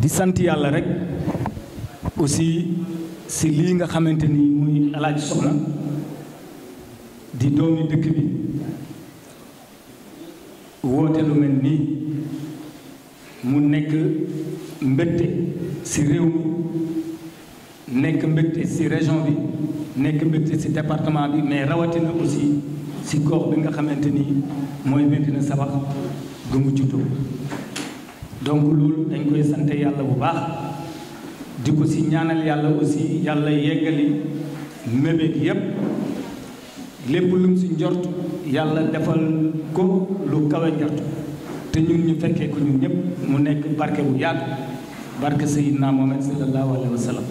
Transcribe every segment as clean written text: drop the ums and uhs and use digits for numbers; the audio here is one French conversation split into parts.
di sant yàlla rek aussi si lii nga xamante ni muy Alaaji Soxna di doomi dëkk bi woote lu mel nii mu nekk mbégte si réew mi nekk mbégte si région bi nekk mbégte si département bi mais rawatina aussi si gox bi nga xamante ni mooy Médina Sabakh gu mu juddoo donc loolu dañ koy sant yàlla bu baax di ko si ñaanal yàlla aussi yàlla yeggali mébét yépp lépp lu mu si njort yàlla defal ko lu kawe njort te ñun ñu fekkee ko ñun ñëpp mu nekk barke bu yaatu barke Seydina Muhammad sallallahu alayhi wa sallam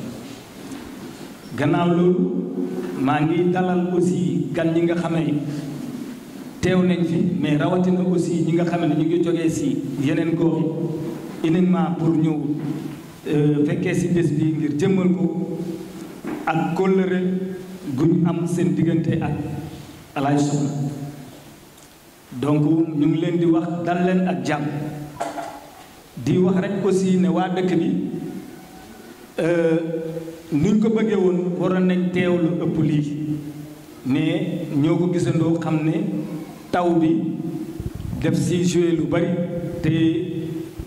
gannaaw loolu maa ngi dalal aussi gan ñi nga xam ne teew nañ fi mais rawatina aussi ñi nga xam ne ñu ngi jógee si yeneen gox yi uniquement pour ñëw fekkee si bés bi ngir jëmmal ko ak kóllëre gu ñu am seen diggante ak Alaaji Soxna donc ñu ngi leen di wax dal leen ak jàmm di wax rek aussi ne waa dëkk bi nuñ ko bëggee woon waroon nañ teew lu ëpp lii mais ñoo ko gisandoo xam ne taw bi def si joué lu bari te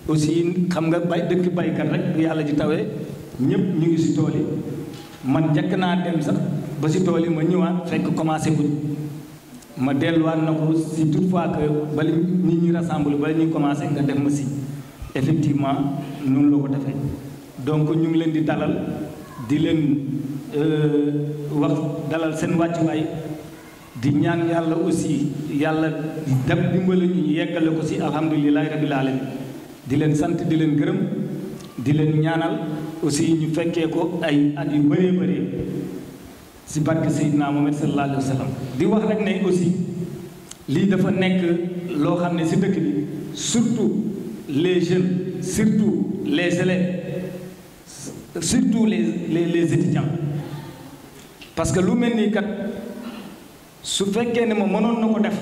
aussi xam nga bay dëkk baykat rek bu yàlla ji tawee ñëpp ñu ngi si tool yi man njëkk naa dem sax ba si tool yi ma ñëwaat fekk commencé guñ ma delluwaat na ko si toutefois que bala nit ñi rassemble bala ñuy commencé nga def ma si effectivement noonu la ko defee donc ñu ngi leen di dalal di leen wax dalal seen wàccuwaay di ñaan yàlla aussi yàlla def dimbali ñu yeggale ko si alhamdulilahi rabbil alamin di leen sant di leen gërëm di leen ñaanal aussi ñu fekkee ko ay at yu bëree bëri si barke Seydina Muhammad sallallahu alayhi wa sallam di wax rek ne aussi lii dafa nekk loo xam ne si dëkk bi surtout les jeunes surtout les élèves surtout les étudiants parce que lu mel nii kat su fekkee ne ma mënoon na ko def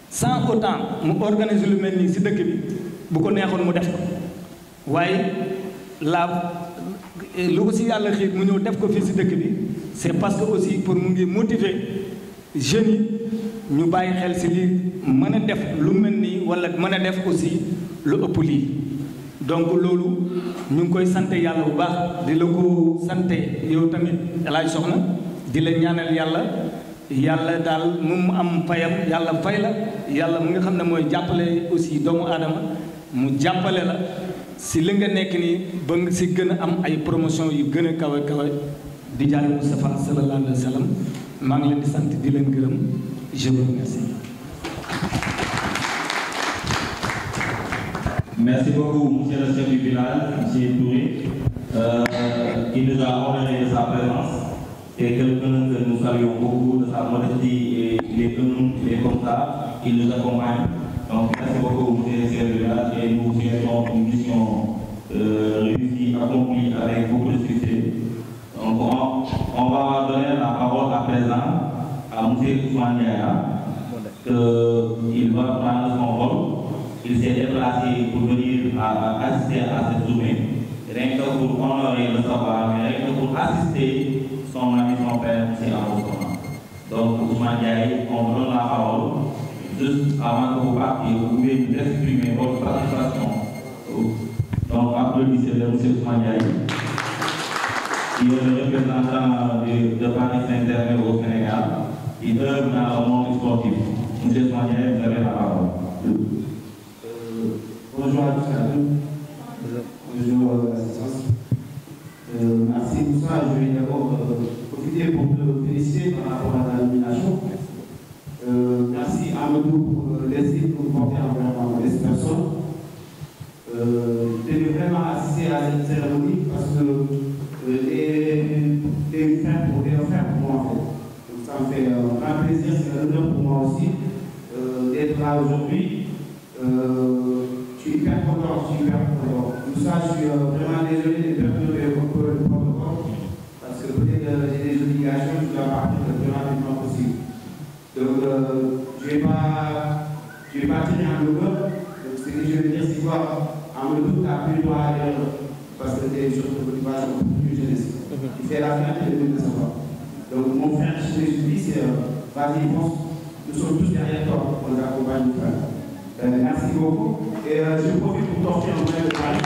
sans autant mu organiser lu mel nii si dëkk bi bu ko neexoon mu def ko waaye lu ko si yàlla xiir mu ñëw def ko fii si dëkk bi c'est parce que aussi pour mu ngi motiver jeunes yi ñu bàyyi xel si lii mën a def lu mel nii wala mën a def aussi lu ëpp lii donc loolu ñu ngi koy sant yàlla bu baax di la ko sante yow tamit El Hadj Soxna di la ñaanal yàlla daal mu am fayam yàlla fay la yàlla mu nga xam ne mooy jàppale aussi doomu aadama mu jàppale la si li nga nekk nii ba nga si gën a am ay promotion yu gën a kawe kawe di jaale Moustapha sallallahu alayhi wa sallam maa ngi leen di sant di leen gërëm je vous remercie. Merci beaucoup, monsieur le chef du village, monsieur Touré, qui nous a honoré de sa présence. C'est quelqu'un que nous saluons beaucoup de sa modestie et il est comme ça, il nous accompagne. Donc merci beaucoup, monsieur le chef du village, et nous souhaitons une mission réussie, accomplie avec beaucoup de succès. Donc on va donner la parole à présent à monsieur Ousmane Diaya, qu'il va prendre son rôle. Il s'est déplacé pour venir assister à cette journée, rien que pour honorer le savoir, mais rien que pour assister son ami, son père, M. Amoussouma. Donc, Ousmane Diaye, on vous donne la parole. Juste avant que vous partiez, vous pouvez nous exprimer votre satisfaction. Donc, applaudissez-le, M. Ousmane Diaye, qui est le représentant de Paris Saint-Germain au Sénégal, qui œuvre dans le monde sportif. M. Ousmane Diaye, vous avez la parole. Bonjour à tous et à toutes. Bonjour l'assistance. Merci pour ça. Je vais d'abord profiter pour te féliciter par rapport à ta nomination. Merci Amadou pour l'esprit que vous portez envers ma personne. Je devais vraiment assister à cette cérémonie parce que t'es un frère pour moi en fait. Donc ça me fait un grand plaisir, c'est un honneur pour moi aussi d'être là aujourd'hui. Je suis hyper content, Tout ça, je suis vraiment désolé de perturber le protocole parce que peut-être j'ai des obligations, je dois partir le plus rapidement possible. Donc, je ne vais pas tirer en longueur. Donc, ce que je veux dire, c'est quoi? En me doute, tu n'as plus le droit à l'erreur. parce que c'est une chose de motivation plus jeunesse. Il fait la fierté de savoir. Donc mon frère, je te dis, c'est vas-y, pense, nous sommes tous derrière toi, on accompagne nos frères. Merci beaucoup. Et je profite pour t'offrir un moyen de parler.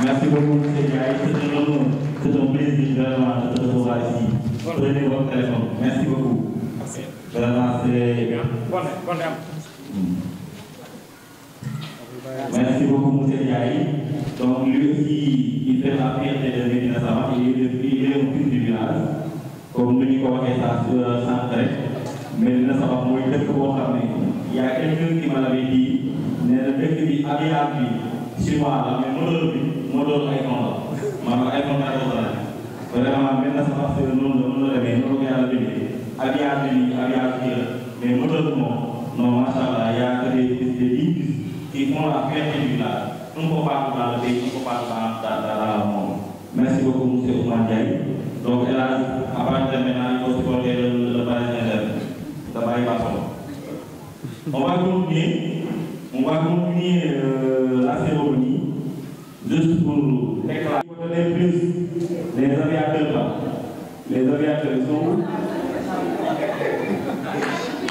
Merci beaucoup, M. Gaï. C'est un plaisir vraiment de te recevoir ici. Prenez votre téléphone. Merci beaucoup. Vraiment, c'est... Merci beaucoup, M. Gaï. Donc, lui aussi, il fait la fierté de Médina Sabakh. Il est un fils du village. Comme nous l'avons dit, ça centré. Médina Sabakh, moi, il y a quelqu'un qui m'avait dit, il y a quelqu'un qui a dit, chinois, mais modèle iPhone la maanaam iPhone la vraiment Médina Sabakh c'est noonu la demee noonu la yàlla bindee aviation bi mais modèle moom non macha allah y a que des qui font la fierté du village un peu partout dans le pays, un peu partout dans le monde. Merci beaucoup monsieur Oumar Ndiaye. Donc là à partir de maintenant il faut supporter le Parisien de Baye Bassolo. On va continuer la cérémonie. Juste pour déclarer, pour donner plus les aviateurs là. Les aviateurs sont où?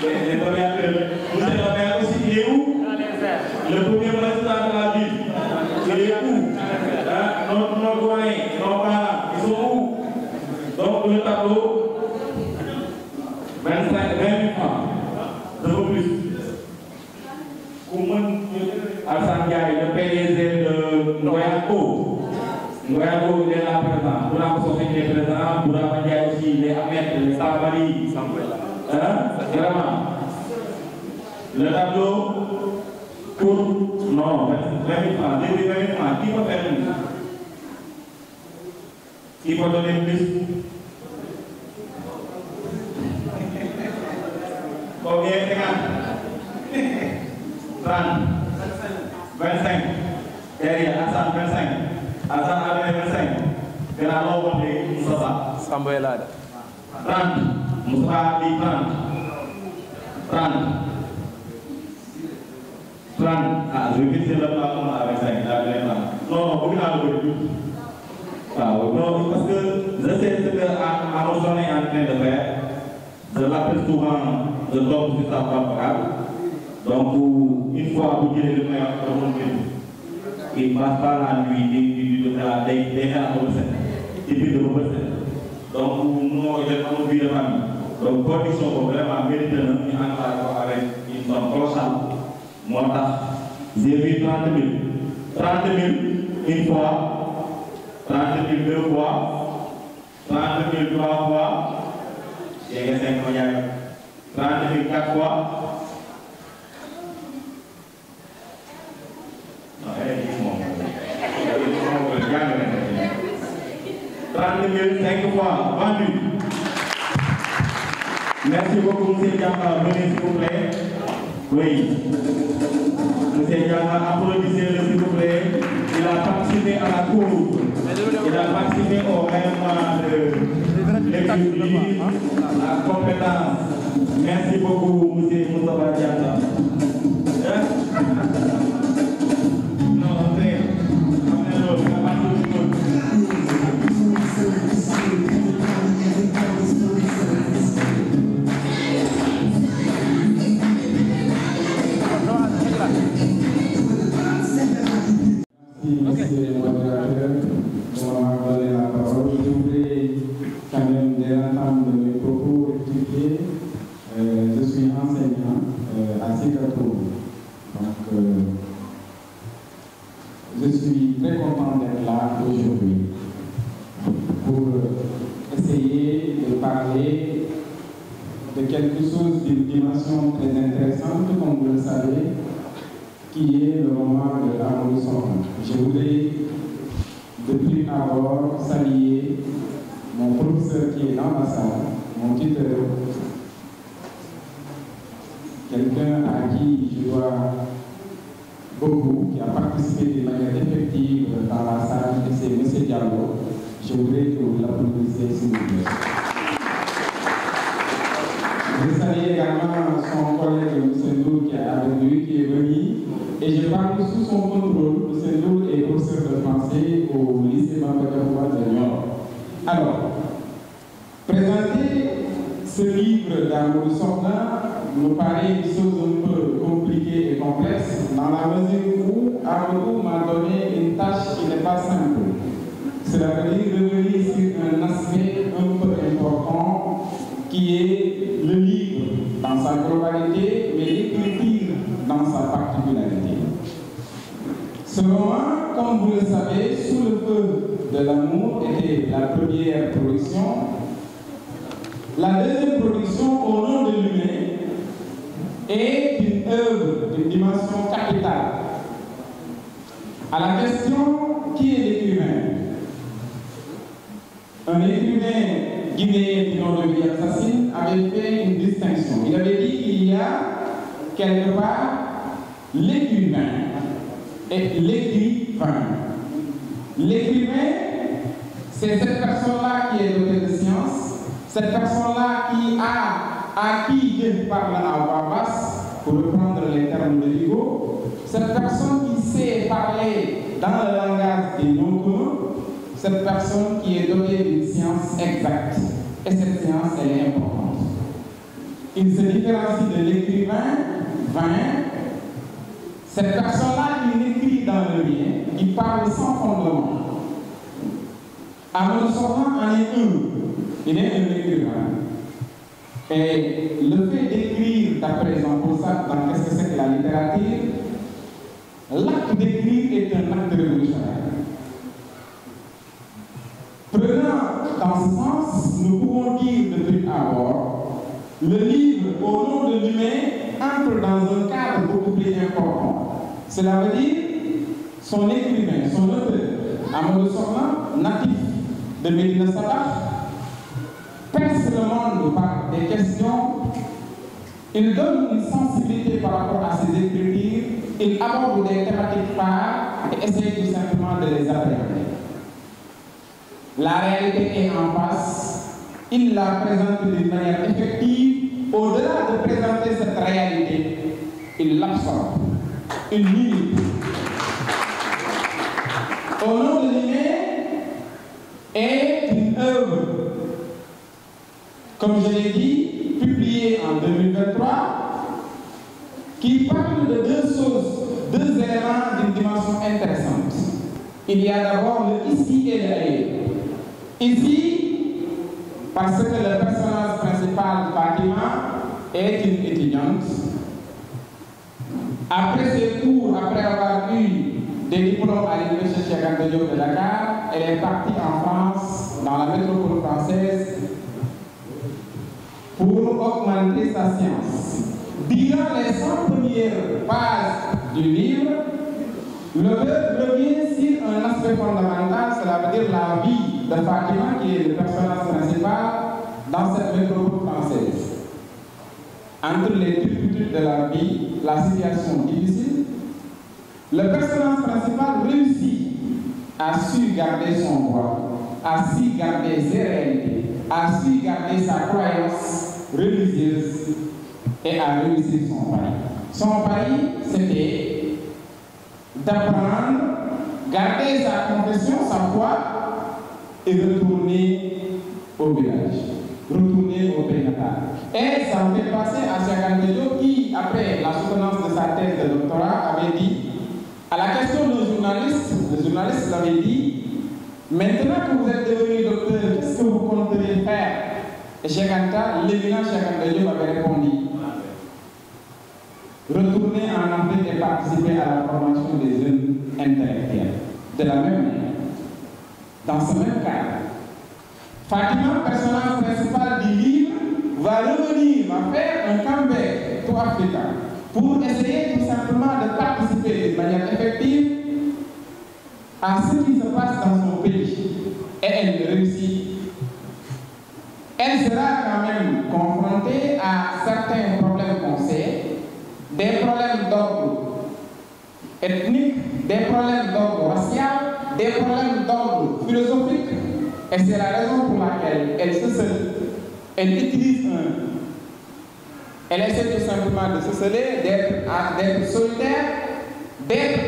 Les aviateurs. Vous savez la maire aussi, il est où? Le premier magistrat de la ville. Il est où? Nos doyens, nos parents, ils sont où? Donc le tableau, 20 000 francs. De plus. Comment Alassane Ndiaye, le PDG de Ngoyako, il est là présent. Bourama Sosé il est présent. Bourama Ndiaye aussi, les Ahmed, les Sabari. Vraiment. Le tableau pour. Non, 20 000 francs. 20 000 francs. Qui peut faire plus? Qui peut donner plus? Combien? 30. 25. Derrière, Hassan 25. Hassan a donné 25. De la loi de Moussa. Samba est là. 30. Moussa dit 30. 30. 30. Ah, je vais fixer le plafond à 25. Non, vous n'avez pas le but. Non, parce que je sais ce que Amazon est en train de faire. Je l'appelle souvent le top sur sa propre. Donc, une fois vous direz le meilleur de mon film, il ne passe pas la nuit de la donc, nous, on est dans nos vies de famille. Donc, condition pour vraiment mériter nous avec une somme colossale. Moi, j'ai vu 30 000. 30 000 une fois, 30 000 deux fois, 30 000 trois fois, j'ai 5 milliards. 30 000 quatre fois. 30 000 5 fois vendu. Merci beaucoup, M. Diamba. Venez, s'il vous plaît. Oui. M. Diamba, applaudissez-le, s'il vous plaît. Il a participé à la cause. Il a participé au règlement de l'équipe, la compétence. Merci beaucoup, M. Moustapha Diamba. Monsieur le modérateur, pour m'avoir donné la parole, je voudrais quand même dès l'entame de mes propos expliquer. Je suis enseignant à Singapur. Donc, je suis très content d'être là aujourd'hui pour essayer de parler de quelque chose d'une dimension très intéressante, comme vous le savez, qui est le moment de Amadou Sokhna. Je voudrais de prime abord saluer mon professeur qui est dans la salle, mon tuteur, quelqu'un à qui je dois beaucoup, qui a participé de manière effective dans la salle, et c'est M. Diallo. Je voudrais que vous l'applaudissiez s'il vous plaît. Je salue également son collègue M. Ndour qui est avec lui, qui est venu, et je parle sous son contrôle. M. Ndour est professeur de français au lycée Mambakabouba de Niort. Alors, présenter ce livre d'Amadou Sokhna me paraît une chose un peu compliquée et complexe, dans la mesure où Amadou m'a donné une tâche qui n'est pas simple. Cela veut dire revenir sur un aspect un peu important qui est le livre dans sa globalité, mais l'écriture dans sa particularité. Ce roman, comme vous le savez, Sous le feu de l'amour était la première production. La deuxième production, Au nom de l'humain, est une œuvre d'une dimension capitale. À la question qui est l'écrivain, un écrivain guinéen du nom de William Sassine avait fait une distinction. Il avait dit qu'il y a quelque part l'écrivain et l'écrivain. L'écrivain, c'est cette personne-là qui est dotée de science, cette personne-là à qui Dieu parle à voix basse, pour reprendre les termes de Hugo, cette personne qui sait parler dans le langage des non communs, cette personne qui est dotée d'une science exacte. Et cette science, elle est importante. Il se différencie de l'écrivain, cette personne-là qui n'écrit dans le rien, qui parle sans fondement. Amadou Sokhna en est un. Il est un écrivain. Et le fait d'écrire, d'après Jean-Paul Sartre, dans qu'est-ce que c'est que la littérature, l'acte d'écrire est un acte révolutionnaire. Prenant dans ce sens, nous pouvons dire de prime abord, le livre Au nom de l'humain entre dans un cadre beaucoup plus important. Cela veut dire son écrivain, son auteur, Amadou Sokhna, natif de Médina Sabakh, perce le monde par des questions, il donne une sensibilité par rapport à ses écritures, il aborde des thématiques phares et essaie tout simplement de les appréhender. La réalité est en face, il la présente d'une manière effective, au-delà de présenter cette réalité, il l'absorbe, il l'imite. Au nom de l'humain est une œuvre, comme je l'ai dit, publiée en 2023, qui parle de deux choses, deux éléments d'une dimension intéressante. Il y a d'abord le ici et le ailleurs. Ici, parce que le personnage principal, Fatima, est une étudiante. Après ses cours, après avoir eu des diplômes à l'Université Cheikh Anta Diop de Dakar, elle est partie en France, dans la métropole française, pour augmenter sa science. Durant les 100 premières pages du livre, l'auteur revient sur un aspect fondamental, cela veut dire la vie de Fatima, qui est le personnage principal dans cette métropole française. Entre les difficultés de la vie, la situation difficile, le personnage principal réussit à su garder son droit, à su garder ses réalités, à su garder sa croyance religieuse et à réussir son pari. Son pari, c'était d'apprendre, garder sa confession, sa foi et retourner au village, retourner au pays natal. Et ça me fait passer à Cheikh Anta Diop qui, après la soutenance de sa thèse de doctorat, avait dit, à la question d'un journaliste, le journaliste l'avait dit, maintenant que vous êtes devenu docteur, qu'est-ce que vous compteriez faire? Et Cheikh Anta, l'éminent Cheikh Anta Diop avait répondu, retourner en Afrique et participer à la formation des jeunes intellectuels. De la même manière, dans ce même cadre, Fatima, personnage principal du livre, va revenir, va faire un comeback tout africain pour essayer tout simplement de participer de manière effective à ce qui se passe dans son pays. Et elle réussit. Elle sera quand même confrontée à certains problèmes qu'on sait, des problèmes d'ordre ethnique, des problèmes d'ordre racial, des problèmes d'ordre philosophique. Et c'est la raison pour laquelle elle utilise elle essaie tout simplement de se sceller, d'être solitaire, d'être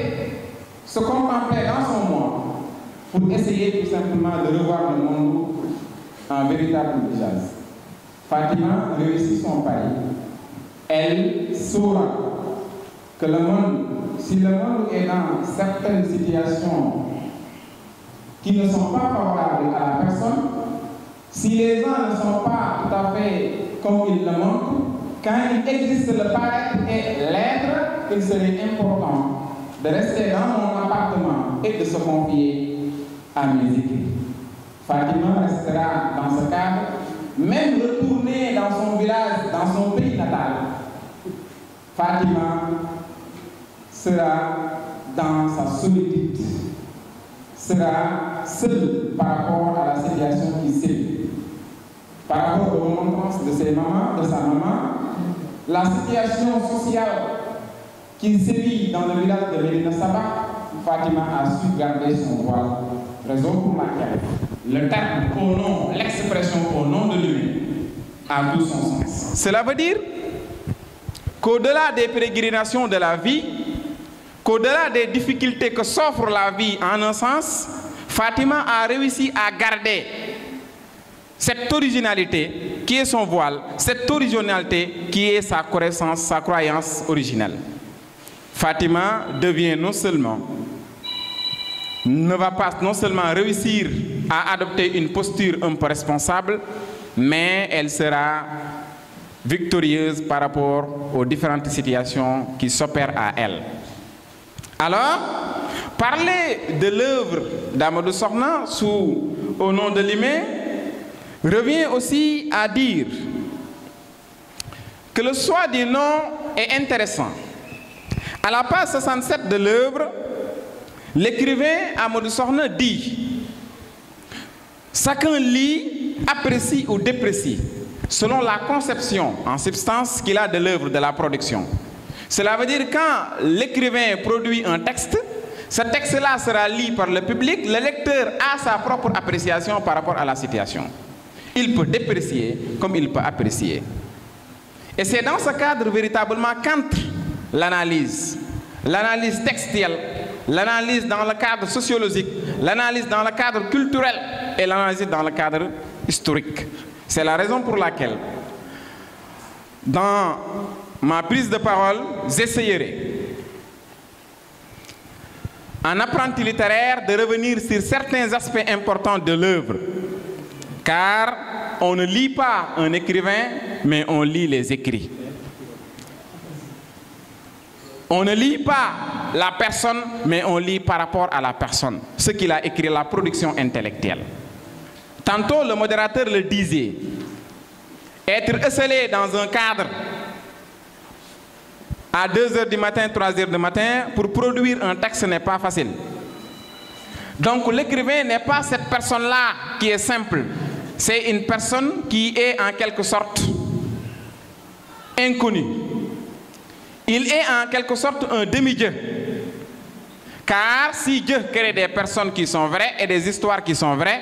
se contempler dans son monde pour essayer tout simplement de revoir le monde en véritable visage. Fatima réussit son pari. Elle saura que le monde, si le monde est dans certaines situations qui ne sont pas favorables à la personne, si les gens ne sont pas tout à fait comme ils le montrent, quand il existe le paraître et l'être, il serait important de rester dans mon appartement et de se confier à mes écrits. Fatima restera dans ce cadre, même retourner dans son village, dans son pays natal. Fatima sera dans sa solitude, sera seule par rapport à la situation qui sévit. Par rapport aux remontrances de ses mamans, de sa maman, la situation sociale qui sévit dans le village de Médina Sabakh, Fatima a su garder son voile, raison pour laquelle le terme au nom, l'expression au nom de lui a tout son sens. Cela veut dire qu'au-delà des pérégrinations de la vie, qu'au-delà des difficultés que s'offre la vie en un sens, Fatima a réussi à garder cette originalité qui est son voile, cette originalité qui est sa connaissance, sa croyance originelle. Fatima devient ne va pas non seulement réussir à adopter une posture un peu responsable, mais elle sera victorieuse par rapport aux différentes situations qui s'opèrent à elle. Alors, parler de l'œuvre d'Amadou Sokhna au nom de Limé revient aussi à dire que le choix du nom est intéressant. À la page 67 de l'œuvre, l'écrivain Amadou Sokhna dit « Chacun lit, apprécie ou déprécie selon la conception en substance qu'il a de l'œuvre, de la production. » Cela veut dire quand l'écrivain produit un texte, ce texte-là sera lu par le public, le lecteur a sa propre appréciation par rapport à la situation. Il peut déprécier comme il peut apprécier. Et c'est dans ce cadre véritablement qu'entre l'analyse textuelle, l'analyse dans le cadre sociologique, l'analyse dans le cadre culturel et l'analyse dans le cadre historique. C'est la raison pour laquelle, dans ma prise de parole, j'essayerai, en apprenti littéraire, de revenir sur certains aspects importants de l'œuvre. Car on ne lit pas un écrivain, mais on lit les écrits. On ne lit pas la personne, mais on lit par rapport à la personne, ce qu'il a écrit, la production intellectuelle. Tantôt, le modérateur le disait, être esselé dans un cadre à 2 h du matin, 3 h du matin, pour produire un texte n'est pas facile. Donc l'écrivain n'est pas cette personne-là qui est simple. C'est une personne qui est en quelque sorte inconnue. Il est en quelque sorte un demi-dieu. Car si Dieu crée des personnes qui sont vraies et des histoires qui sont vraies,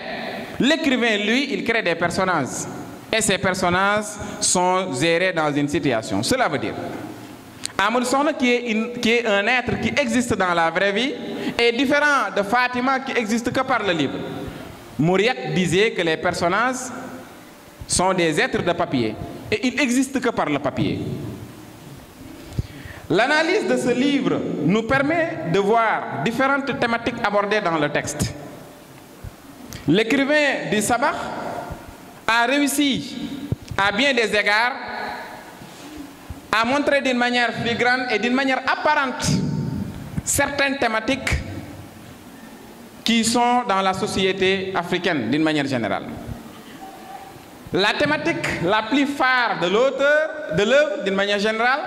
l'écrivain, lui, il crée des personnages. Et ces personnages sont gérés dans une situation. Cela veut dire, Amadou Sokhna, qui est un être qui existe dans la vraie vie, est différent de Fatima qui existe que par le livre. Mauriac disait que les personnages sont des êtres de papier et ils n'existent que par le papier. L'analyse de ce livre nous permet de voir différentes thématiques abordées dans le texte. L'écrivain du Sabakh a réussi, à bien des égards, à montrer d'une manière flagrante et d'une manière apparente certaines thématiques qui sont dans la société africaine d'une manière générale. La thématique la plus phare de l'auteur, de l'œuvre d'une manière générale,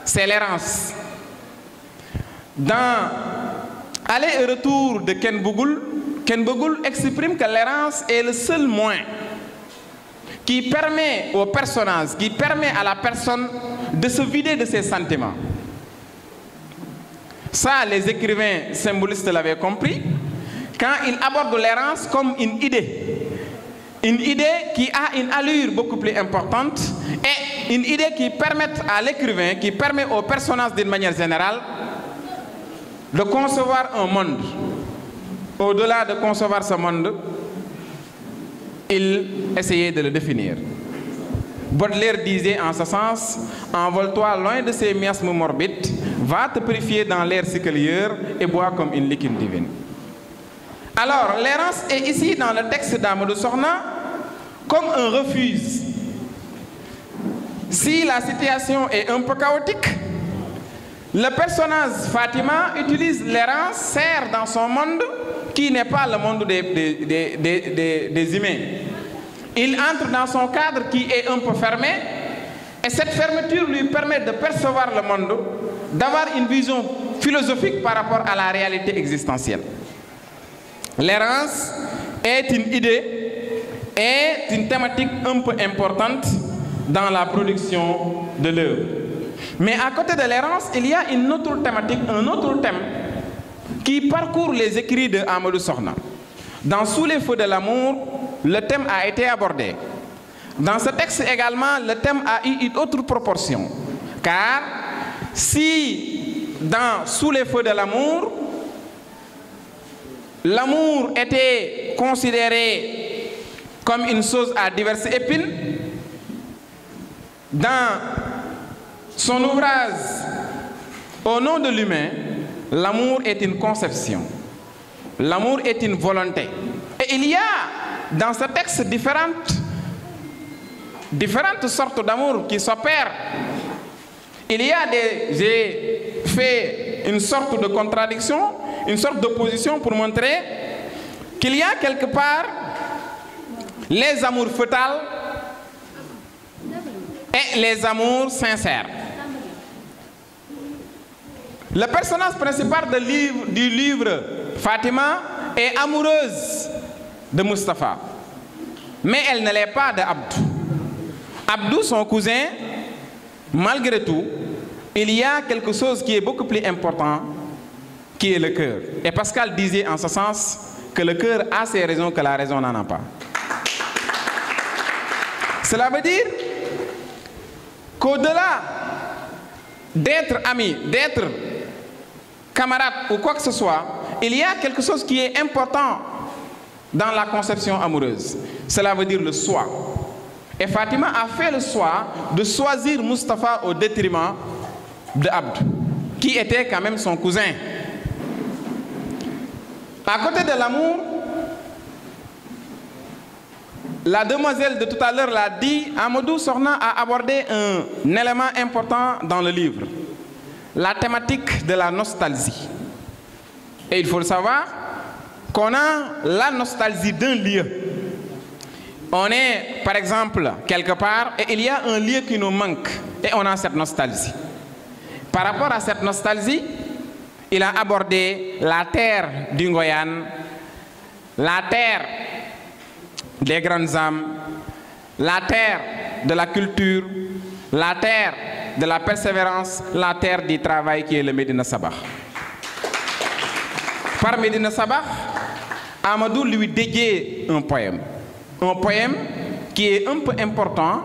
c'est l'errance. Dans Aller et retour de Ken Bougoul exprime que l'errance est le seul moyen qui permet au personnage, qui permet à la personne de se vider de ses sentiments. Ça, les écrivains symbolistes l'avaient compris, quand ils abordent l'errance comme une idée qui a une allure beaucoup plus importante et une idée qui permet à l'écrivain, qui permet aux personnages d'une manière générale de concevoir un monde. Au-delà de concevoir ce monde, il essayait de le définir. Baudelaire disait en ce sens: envole-toi loin de ces miasmes morbides, va te purifier dans l'air cyclieur et bois comme une liquide divine. Alors, l'errance est ici dans le texte d'Amadou Sokhna comme un refuge. Si la situation est un peu chaotique, le personnage Fatima utilise l'errance, sert dans son monde qui n'est pas le monde des humains. Il entre dans son cadre qui est un peu fermé et cette fermeture lui permet de percevoir le monde, d'avoir une vision philosophique par rapport à la réalité existentielle. L'errance est une idée, est une thématique un peu importante dans la production de l'œuvre. Mais à côté de l'errance, il y a une autre thématique, un autre thème qui parcourt les écrits de Amadou Sokhna. Dans Sous les feux de l'amour, le thème a été abordé. Dans ce texte également, le thème a eu une autre proportion. Car si dans Sous les feux de l'amour, l'amour était considéré comme une chose à diverses épines, dans son ouvrage Au nom de l'humain, l'amour est une conception. L'amour est une volonté. Et il y a dans ce texte différentes sortes d'amour qui s'opèrent. Il y a j'ai fait une sorte de contradiction, une sorte d'opposition pour montrer qu'il y a quelque part les amours fétales et les amours sincères. Le personnage principal du livre, Fatima, est amoureuse de Mustapha, mais elle ne l'est pas de Abdou. Abdou, son cousin, malgré tout, il y a quelque chose qui est beaucoup plus important, qui est le cœur. Et Pascal disait en ce sens que le cœur a ses raisons que la raison n'en a pas. Cela veut dire qu'au-delà d'être ami, d'être camarade ou quoi que ce soit, il y a quelque chose qui est important dans la conception amoureuse. Cela veut dire le soi. Et Fatima a fait le choix de choisir Mustapha au détriment de Abdou, qui était quand même son cousin. À côté de l'amour, la demoiselle de tout à l'heure l'a dit, Amadou Sokhna a abordé un élément important dans le livre, la thématique de la nostalgie. Et il faut le savoir qu'on a la nostalgie d'un lieu. On est, par exemple, quelque part et il y a un lieu qui nous manque et on a cette nostalgie. Par rapport à cette nostalgie, il a abordé la terre du Ngoyane, la terre des grandes âmes, la terre de la culture, la terre de la persévérance, la terre du travail qui est le Médina Sabakh. Par Médina Sabakh, Amadou lui dédiait un poème. Un poème qui est un peu important,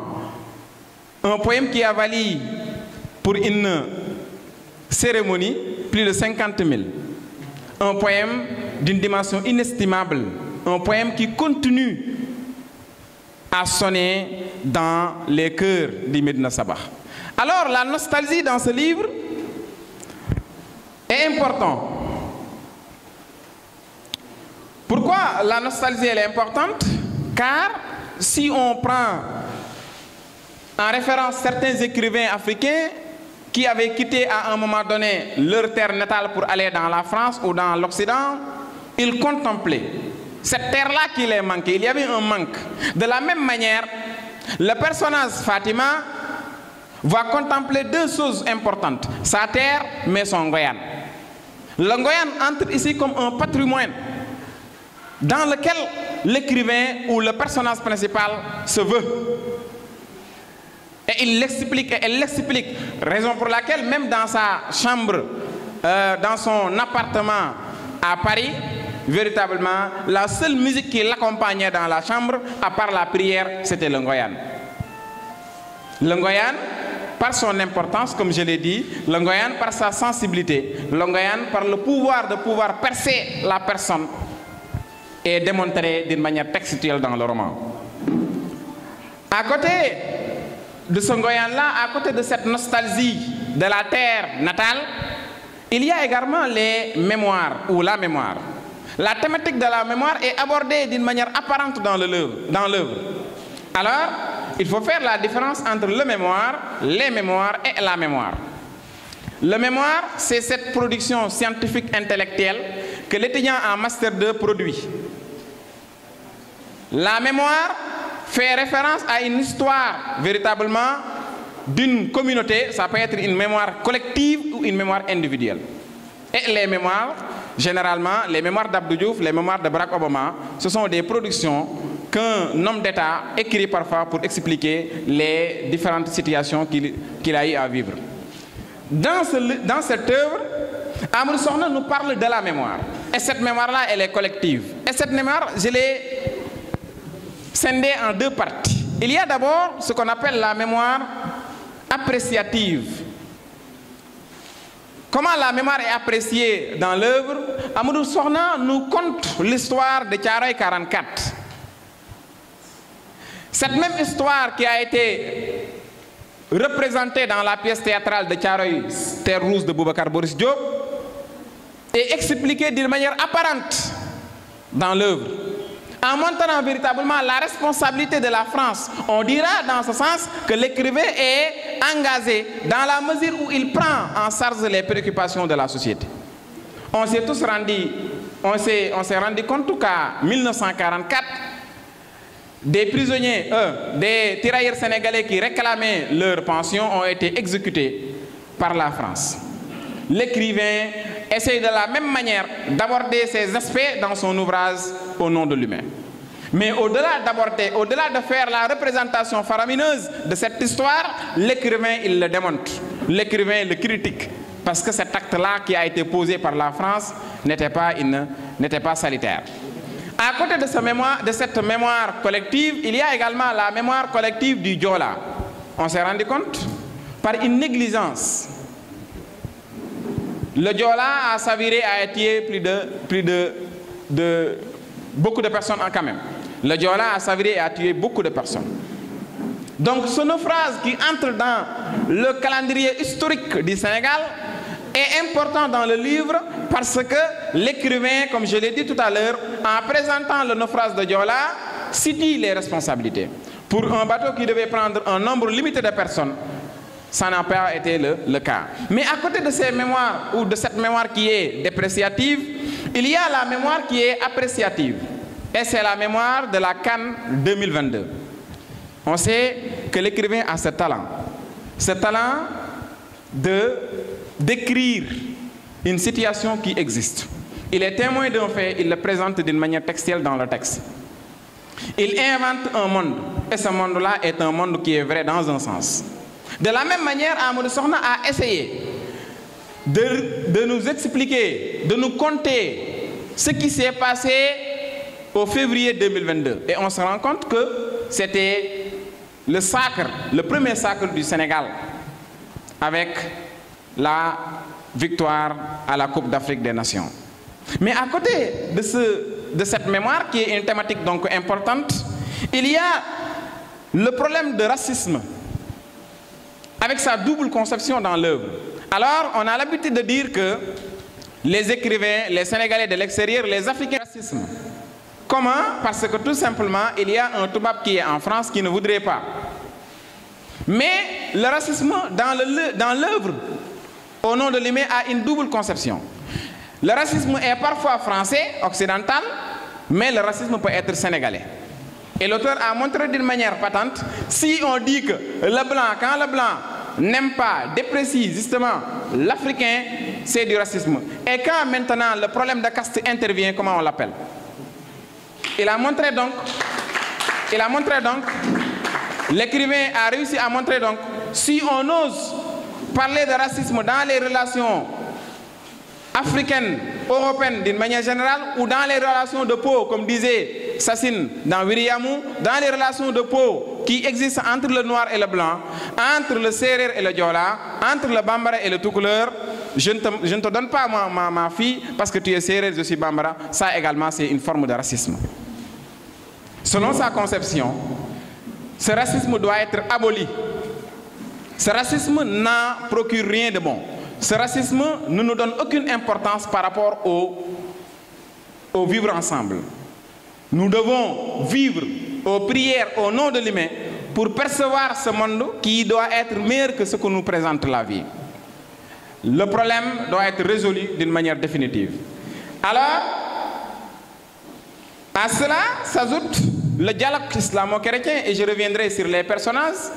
un poème qui a valu pour une cérémonie plus de 50 000. Un poème d'une dimension inestimable, un poème qui continue à sonner dans les cœurs du Médina Sabakh. Alors la nostalgie dans ce livre est importante. Pourquoi la nostalgie elle est importante? Car si on prend en référence certains écrivains africains qui avaient quitté à un moment donné leur terre natale pour aller dans la France ou dans l'Occident, ils contemplaient cette terre-là qui les manquait. Il y avait un manque. De la même manière, le personnage Fatima va contempler deux choses importantes, sa terre mais son Ngoyane. Le Ngoyane entre ici comme un patrimoine dans lequel l'écrivain ou le personnage principal se veut. Et il l'explique et elle l'explique, raison pour laquelle même dans sa chambre dans son appartement à Paris, véritablement, la seule musique qui l'accompagnait dans la chambre, à part la prière, c'était le ngoyan. Le ngoyan, par son importance, comme je l'ai dit, le ngoyan par sa sensibilité, le ngoyan par le pouvoir de pouvoir percer la personne et démontrer d'une manière textuelle dans le roman. À côté de ce ngoyan-là, à côté de cette nostalgie de la terre natale, il y a également les mémoires ou la mémoire. La thématique de la mémoire est abordée d'une manière apparente dans l'œuvre. Alors, il faut faire la différence entre le mémoire, les mémoires et la mémoire. Le mémoire, c'est cette production scientifique intellectuelle que l'étudiant en Master 2 produit. La mémoire fait référence à une histoire véritablement d'une communauté. Ça peut être une mémoire collective ou une mémoire individuelle. Et les mémoires, généralement, les mémoires d'Abdou Diouf, les mémoires de Barack Obama, ce sont des productions qu'un homme d'État écrit parfois pour expliquer les différentes situations qu'il a eu à vivre. Dans cette œuvre, Amadou Sokhna nous parle de la mémoire. Et cette mémoire-là, elle est collective. Et cette mémoire, je l'ai scindée en deux parties. Il y a d'abord ce qu'on appelle la mémoire appréciative. Comment la mémoire est appréciée dans l'œuvre? Amadou Sokhna nous conte l'histoire de Thiaroye 44. Cette même histoire qui a été représentée dans la pièce théâtrale de Thiaroye, Terre Rouge de Boubacar Boris Diop, est expliquée d'une manière apparente dans l'œuvre, en montrant véritablement la responsabilité de la France. On dira dans ce sens que l'écrivain est engagé dans la mesure où il prend en charge les préoccupations de la société. On s'est tous rendu compte qu'en 1944, des prisonniers, des tirailleurs sénégalais qui réclamaient leur pension ont été exécutés par la France. L'écrivain essaye de la même manière d'aborder ces aspects dans son ouvrage Au nom de l'humain. Mais au-delà d'aborder, au-delà de faire la représentation faramineuse de cette histoire, l'écrivain, il le démontre. L'écrivain le critique. Parce que cet acte-là qui a été posé par la France n'était pas salutaire. À côté de cette mémoire collective, il y a également la mémoire collective du Diola. On s'est rendu compte par une négligence. Le Diola à Saviré a tué beaucoup de personnes quand même. Le Diola à Saviré a tué beaucoup de personnes. Donc ce naufrage qui entre dans le calendrier historique du Sénégal est important dans le livre parce que l'écrivain, comme je l'ai dit tout à l'heure, en présentant le naufrage de Diola, situe les responsabilités. Pour un bateau qui devait prendre un nombre limité de personnes, ça n'a pas été le cas. Mais à côté de ces mémoires, ou de cette mémoire qui est dépréciative, il y a la mémoire qui est appréciative. Et c'est la mémoire de la Cannes 2022. On sait que l'écrivain a ce talent de d'écrire une situation qui existe. Il est témoin d'un fait, il le présente d'une manière textuelle dans le texte. Il invente un monde, et ce monde-là est un monde qui est vrai dans un sens. De la même manière, Amadou Sokhna a essayé de nous expliquer, de nous conter ce qui s'est passé au février 2022. Et on se rend compte que c'était le premier sacre du Sénégal, avec la victoire à la Coupe d'Afrique des Nations. Mais à côté de cette mémoire, qui est une thématique donc importante, il y a le problème de racisme, avec sa double conception dans l'œuvre. Alors, on a l'habitude de dire que les écrivains, les Sénégalais de l'extérieur, les Africains, racisme. Comment? Parce que tout simplement, il y a un Toubab qui est en France qui ne voudrait pas. Mais le racisme dans l'œuvre, au nom de l'humain, a une double conception. Le racisme est parfois français, occidental, mais le racisme peut être sénégalais. Et l'auteur a montré d'une manière patente, si on dit que le blanc, quand le blanc n'aime pas, déprécie justement l'Africain, c'est du racisme. Et quand maintenant le problème de caste intervient, comment on l'appelle? Il a montré donc, l'écrivain a réussi à montrer donc, si on ose parler de racisme dans les relations africaine, européenne d'une manière générale, ou dans les relations de peau, comme disait Sassine dans Wiriamou, dans les relations de peau qui existent entre le noir et le blanc, entre le Serer et le Diola, entre le Bambara et le Toucouleur, je ne te donne pas ma fille parce que tu es Serer, je suis Bambara. Ça également, c'est une forme de racisme. Selon sa conception, ce racisme doit être aboli. Ce racisme n'en procure rien de bon. Ce racisme ne nous donne aucune importance par rapport au vivre ensemble. Nous devons vivre aux prières au nom de l'humain pour percevoir ce monde qui doit être meilleur que ce que nous présente la vie. Le problème doit être résolu d'une manière définitive. Alors, à cela s'ajoute le dialogue islamo-chrétien, et je reviendrai sur les personnages,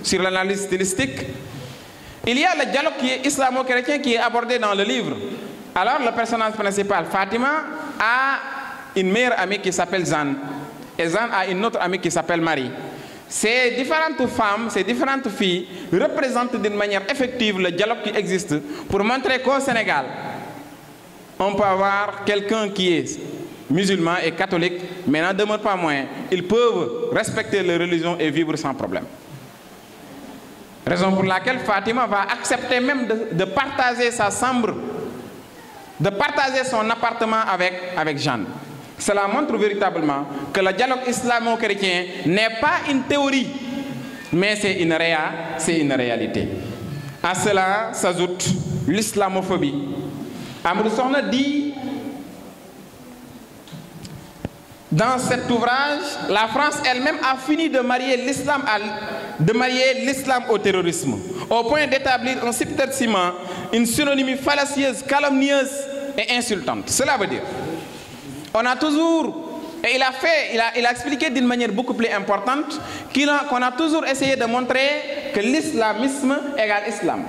sur l'analyse stylistique. Il y a le dialogue qui est islamo-chrétien qui est abordé dans le livre. Alors, le personnage principal, Fatima, a une meilleure amie qui s'appelle Zan. Et Zan a une autre amie qui s'appelle Marie. Ces différentes femmes, ces différentes filles représentent d'une manière effective le dialogue qui existe pour montrer qu'au Sénégal, on peut avoir quelqu'un qui est musulman et catholique, mais n'en demeure pas moins, ils peuvent respecter leur religion et vivre sans problème. Raison pour laquelle Fatima va accepter même de partager sa chambre, de partager son appartement avec Jeanne. Cela montre véritablement que le dialogue islamo-chrétien n'est pas une théorie, mais c'est une réalité. À cela s'ajoute l'islamophobie. Amadou Sokhna dit dans cet ouvrage, la France elle-même a fini de marier l'islam au terrorisme, au point d'établir un subterfuge, une synonymie fallacieuse, calomnieuse et insultante. Cela veut dire, on a toujours, et il a expliqué d'une manière beaucoup plus importante, qu'on a toujours essayé de montrer que l'islamisme égale islam.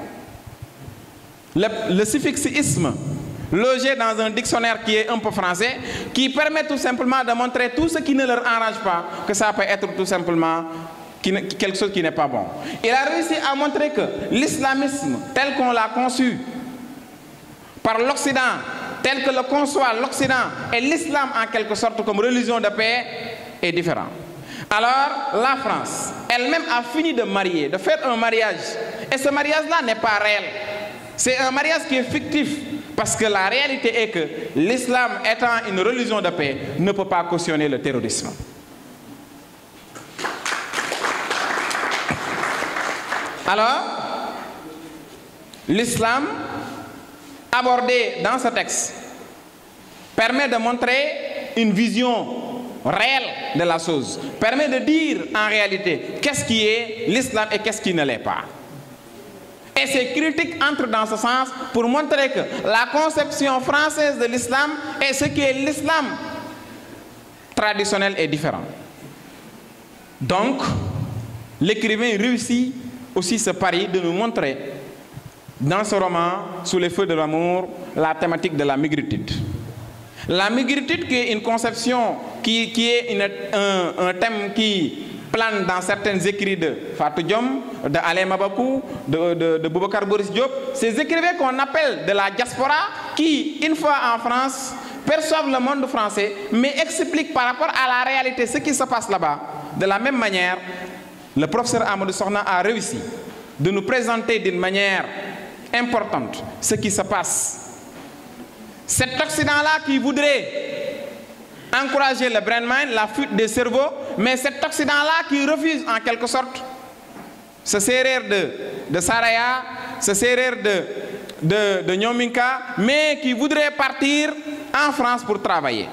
Le suffixe isme, logé dans un dictionnaire qui est un peu français, qui permet tout simplement de montrer tout ce qui ne leur arrange pas, que ça peut être tout simplement quelque chose qui n'est pas bon. Il a réussi à montrer que l'islamisme, tel qu'on l'a conçu par l'Occident, tel que le conçoit l'Occident et l'islam en quelque sorte comme religion de paix, est différent. Alors, la France, elle-même a fini de marier, de faire un mariage. Et ce mariage-là n'est pas réel. C'est un mariage qui est fictif. Parce que la réalité est que l'islam étant une religion de paix ne peut pas cautionner le terrorisme. Alors, l'islam abordé dans ce texte permet de montrer une vision réelle de la chose, permet de dire en réalité qu'est-ce qui est l'islam et qu'est-ce qui ne l'est pas. Et ces critiques entrent dans ce sens pour montrer que la conception française de l'islam et ce qui est l'islam traditionnel est différent. Donc, l'écrivain réussit aussi ce pari de nous montrer dans ce roman, Sous les feux de l'amour, la thématique de la migritude. La migritude qui est une conception, qui est un thème qui plane dans certains écrits de Fatou Diom, de Alain Mabakou, de Boubacar Boris Diop, ces écrivains qu'on appelle de la diaspora, qui, une fois en France, perçoivent le monde français, mais expliquent par rapport à la réalité ce qui se passe là-bas. De la même manière, le professeur Amadou Sokhna a réussi de nous présenter d'une manière importante ce qui se passe. Cet Occident-là qui voudrait encourager le brain mind, la fuite des cerveaux, mais cet Occident-là qui refuse en quelque sorte ce Serer de Saraya, ce Serer de Nyominka, mais qui voudrait partir en France pour travailler.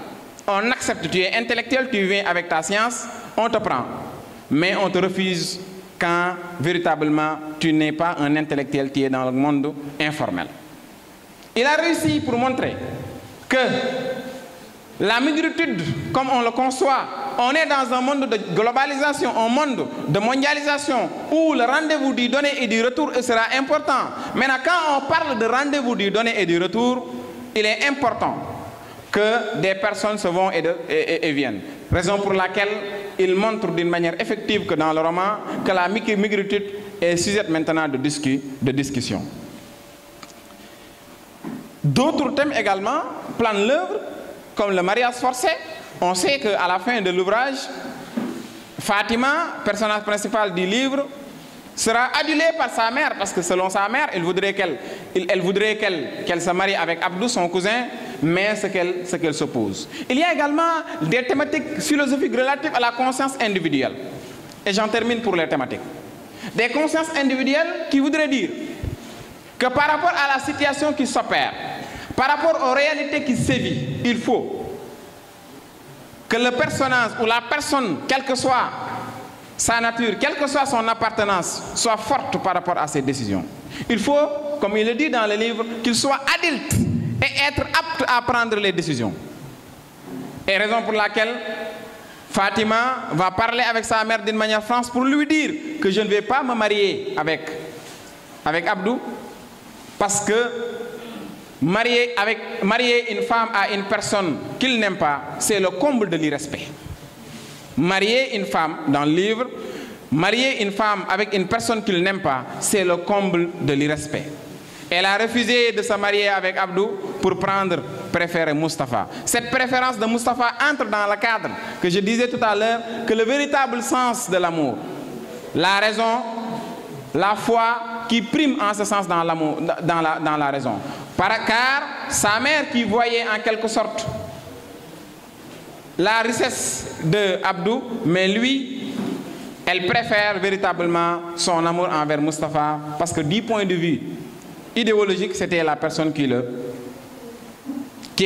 On accepte, tu es intellectuel, tu viens avec ta science, on te prend. Mais on te refuse quand véritablement tu n'es pas un intellectuel, tu es dans le monde informel. Il a réussi pour montrer que la migritude, comme on le conçoit, on est dans un monde de globalisation, un monde de mondialisation, où le rendez-vous du donner et du retour sera important. Maintenant, quand on parle de rendez-vous du donner et du retour, il est important que des personnes se vont et viennent. Raison pour laquelle il montre d'une manière effective que dans le roman, que la migritude est sujette maintenant de discussion. D'autres thèmes également planent l'œuvre, comme le mariage forcé. On sait qu'à la fin de l'ouvrage, Fatima, personnage principal du livre, sera adulée par sa mère, parce que selon sa mère, elle voudrait qu'elle se marie avec Abdou, son cousin, mais ce qu'elle s'oppose. Il y a également des thématiques philosophiques relatives à la conscience individuelle. Et j'en termine pour les thématiques. Des consciences individuelles qui voudraient dire que par rapport à la situation qui s'opère, par rapport aux réalités qui sévissent, il faut que le personnage ou la personne, quelle que soit sa nature, quelle que soit son appartenance, soit forte par rapport à ses décisions. Il faut, comme il le dit dans le livre, qu'il soit adulte et être apte à prendre les décisions. Et raison pour laquelle Fatima va parler avec sa mère d'une manière franche pour lui dire que je ne vais pas me marier avec Abdou, parce que marier une femme à une personne qu'il n'aime pas, c'est le comble de l'irrespect. Marier une femme, dans le livre, marier une femme avec une personne qu'il n'aime pas, c'est le comble de l'irrespect. Elle a refusé de se marier avec Abdou pour préférer Mustapha. Cette préférence de Mustapha entre dans le cadre que je disais tout à l'heure, que le véritable sens de l'amour, la raison, la foi qui prime en ce sens dans l'amour, dans la raison. Car sa mère qui voyait en quelque sorte la richesse de Abdou, mais lui, elle préfère véritablement son amour envers Mustapha, parce que du point de vue idéologique, c'était la personne qui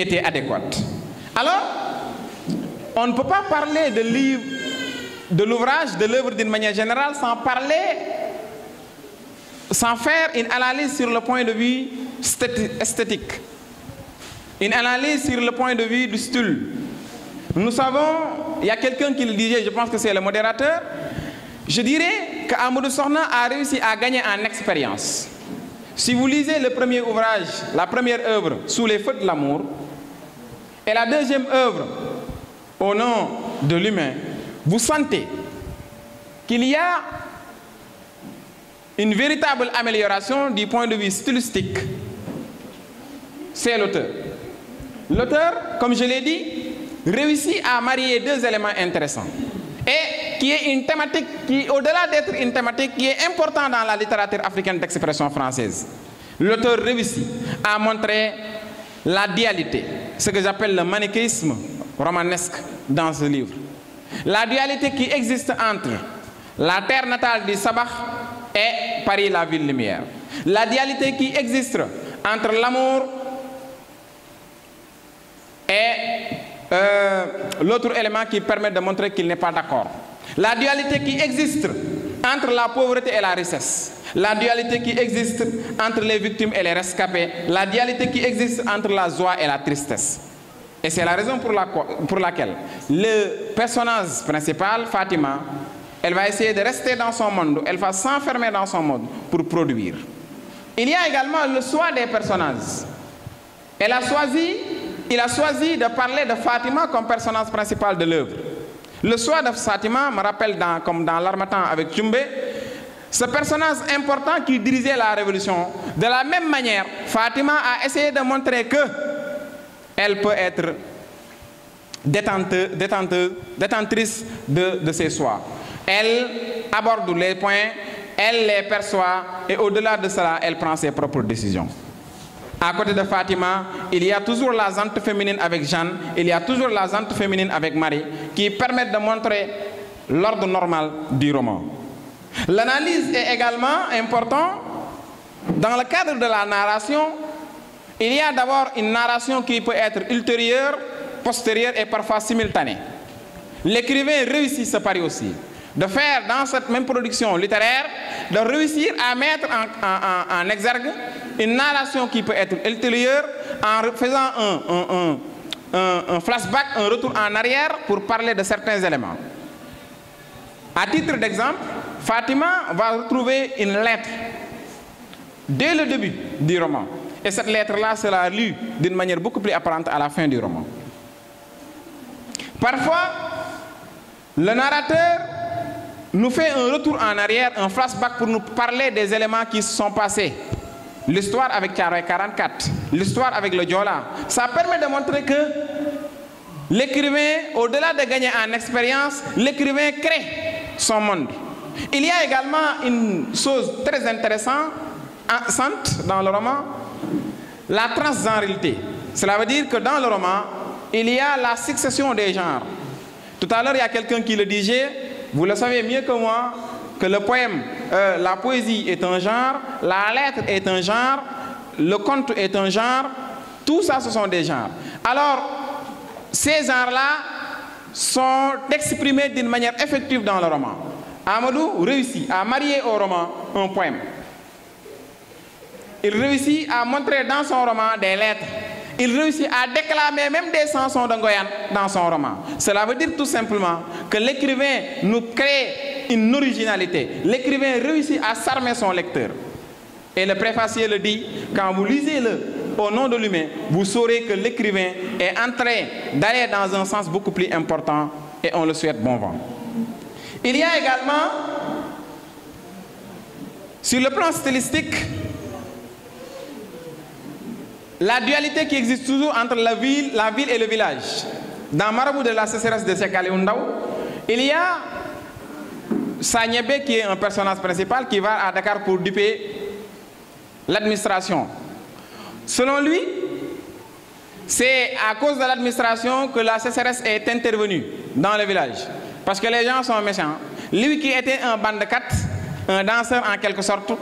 était adéquate. Alors, on ne peut pas parler de l'ouvrage, de l'œuvre d'une manière générale, sans faire une analyse sur le point de vue esthétique, une analyse sur le point de vue du style. Nous savons, il y a quelqu'un qui le disait, je pense que c'est le modérateur, je dirais qu'Amadou Sokhna a réussi à gagner en expérience. Si vous lisez le premier ouvrage, la première œuvre, Sous les feux de l'amour, et la deuxième œuvre, Au nom de l'humain, vous sentez qu'il y a une véritable amélioration du point de vue stylistique. C'est l'auteur. L'auteur, comme je l'ai dit, réussit à marier deux éléments intéressants. Et qui est une thématique qui, au-delà d'être une thématique qui est importante dans la littérature africaine d'expression française. L'auteur réussit à montrer la dualité, ce que j'appelle le manichéisme romanesque dans ce livre. La dualité qui existe entre la terre natale du Sabah et Paris, la ville lumière. La dualité qui existe entre l'amour et l'autre élément qui permet de montrer qu'il n'est pas d'accord. La dualité qui existe entre la pauvreté et la richesse. La dualité qui existe entre les victimes et les rescapés. La dualité qui existe entre la joie et la tristesse. Et c'est la raison pour laquelle le personnage principal, Fatima, elle va essayer de rester dans son monde, elle va s'enfermer dans son monde pour produire. Il y a également le choix des personnages. Il a choisi de parler de Fatima comme personnage principal de l'œuvre. Le choix de Fatima me rappelle, comme dans l'Harmattan avec Tchumbe, ce personnage important qui dirigeait la révolution. De la même manière, Fatima a essayé de montrer que elle peut être détentrice de ses choix. Elle aborde les points, elle les perçoit et au-delà de cela, elle prend ses propres décisions. À côté de Fatima, il y a toujours la jante féminine avec Jeanne, il y a toujours la jante féminine avec Marie, qui permettent de montrer l'ordre normal du roman. L'analyse est également importante. Dans le cadre de la narration, il y a d'abord une narration qui peut être ultérieure, postérieure et parfois simultanée. L'écrivain réussit ce pari aussi, de faire dans cette même production littéraire, de réussir à mettre en exergue une narration qui peut être ultérieure en faisant un flashback, un retour en arrière pour parler de certains éléments. À titre d'exemple, Fatima va retrouver une lettre dès le début du roman. Et cette lettre-là sera lue d'une manière beaucoup plus apparente à la fin du roman. Parfois, le narrateur nous fait un retour en arrière, un flashback pour nous parler des éléments qui se sont passés l'histoire avec Thiaroye 44, l'histoire avec le Diola. Ça permet de montrer que l'écrivain, au-delà de gagner en expérience, l'écrivain crée son monde. Il y a également une chose très intéressante dans le roman, la transgenralité. Cela veut dire que dans le roman, il y a la succession des genres. Tout à l'heure, il y a quelqu'un qui le disait, vous le savez mieux que moi, que le poème, la poésie est un genre, la lettre est un genre, le conte est un genre, tout ça ce sont des genres. Alors, ces genres-là sont exprimés d'une manière effective dans le roman. Amadou réussit à marier au roman un poème. Il réussit à montrer dans son roman des lettres. Il réussit à déclamer même des chansons de Ngoyan dans son roman. Cela veut dire tout simplement que l'écrivain nous crée une originalité. L'écrivain réussit à s'armer son lecteur. Et le préfacier le dit, quand vous lisez-le au nom de l'humain, vous saurez que l'écrivain est en train d'aller dans un sens beaucoup plus important et on le souhaite bon vent. Il y a également, sur le plan stylistique, la dualité qui existe toujours entre la ville et le village. Dans Marabout de la sécheresse de Cheikh Aliou Ndao, il y a Sanyebe qui est un personnage principal qui va à Dakar pour duper l'administration. Selon lui, c'est à cause de l'administration que la sécheresse est intervenue dans le village. Parce que les gens sont méchants. Lui qui était un bandecat, un danseur en quelque sorte,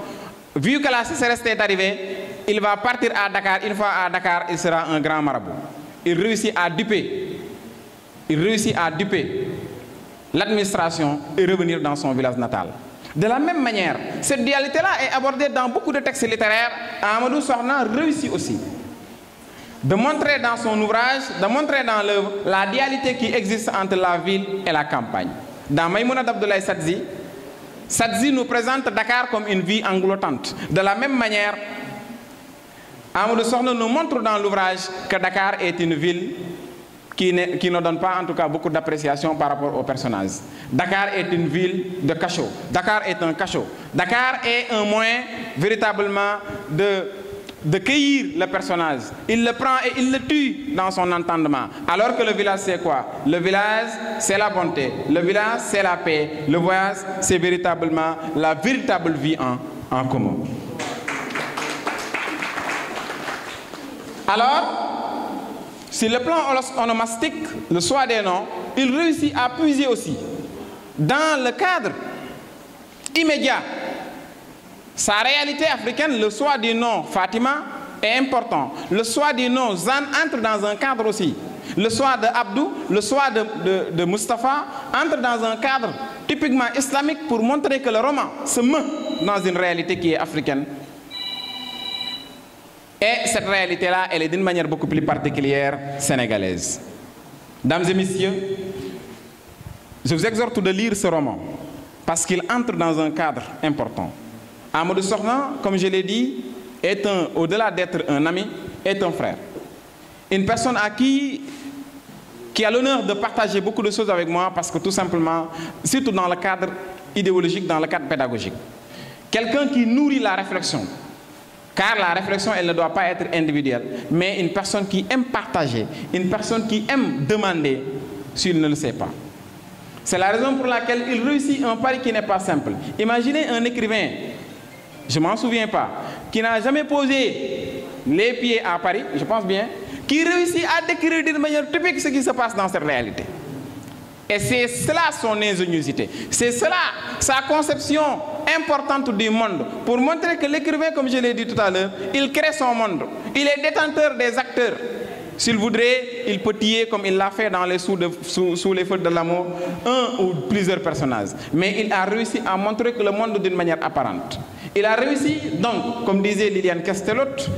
vu que la sécheresse est arrivée, il va partir à Dakar. Une fois à Dakar, il sera un grand marabout. Il réussit à duper l'administration et revenir dans son village natal. De la même manière, cette dualité-là est abordée dans beaucoup de textes littéraires. Amadou Sokhna réussit aussi de montrer dans son ouvrage, de montrer dans l'œuvre la dualité qui existe entre la ville et la campagne. Dans Maïmouna d'Abdoulaye Sadzi, Sadzi nous présente Dakar comme une vie englobante. De la même manière, Amadou Sokhna nous montre dans l'ouvrage que Dakar est une ville qui ne donne pas en tout cas beaucoup d'appréciation par rapport aux personnages. Dakar est une ville de cachot. Dakar est un cachot. Dakar est un moyen véritablement de cueillir le personnage. Il le prend et il le tue dans son entendement. Alors que le village c'est quoi? Le village c'est la bonté. Le village c'est la paix. Le voyage c'est véritablement la véritable vie en commun. Alors, sur le plan onomastique, le choix des noms, il réussit à puiser aussi dans le cadre immédiat. Sa réalité africaine, le choix du nom Fatima est important. Le choix du nom Zan entre dans un cadre aussi. Le choix de Abdou, le choix de Mustapha entre dans un cadre typiquement islamique pour montrer que le roman se meut dans une réalité qui est africaine. Et cette réalité-là, elle est d'une manière beaucoup plus particulière sénégalaise. Mesdames et messieurs, je vous exhorte de lire ce roman parce qu'il entre dans un cadre important. Amadou Sokhna, comme je l'ai dit, est au-delà d'être un ami, est un frère. Une personne à qui a l'honneur de partager beaucoup de choses avec moi parce que tout simplement, surtout dans le cadre idéologique, dans le cadre pédagogique. Quelqu'un qui nourrit la réflexion. Car la réflexion, elle ne doit pas être individuelle, mais une personne qui aime partager, une personne qui aime demander s'il ne le sait pas. C'est la raison pour laquelle il réussit un pari qui n'est pas simple. Imaginez un écrivain, je ne m'en souviens pas, qui n'a jamais posé les pieds à Paris, je pense bien, qui réussit à décrire d'une manière typique ce qui se passe dans cette réalité. Et c'est cela son ingéniosité. C'est cela sa conception importante du monde. Pour montrer que l'écrivain, comme je l'ai dit tout à l'heure, il crée son monde. Il est détenteur des acteurs. S'il voudrait, il peut tuer comme il l'a fait dans les sous les feux de l'amour, un ou plusieurs personnages. Mais il a réussi à montrer que le monde d'une manière apparente. Il a réussi donc, comme disait Liliane Castelot,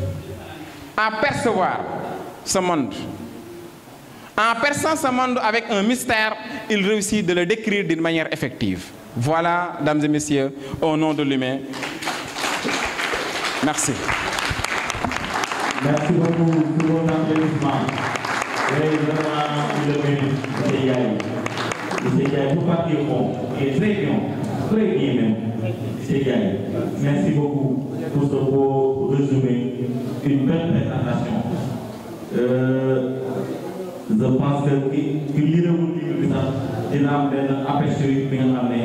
à percevoir ce monde. En perçant ce monde avec un mystère, il réussit de le décrire d'une manière effective. Voilà, mesdames et messieurs, au nom de l'humain. Merci. Merci beaucoup pour votre applaudissement. Et vraiment, le ministre, M. Yaye, vous parlez bon et très bien. très bien même. C'est bien. Merci beaucoup pour ce beau résumé, une belle présentation. Je pense que lire le livre, dina am benn aperçu bi nga xam ne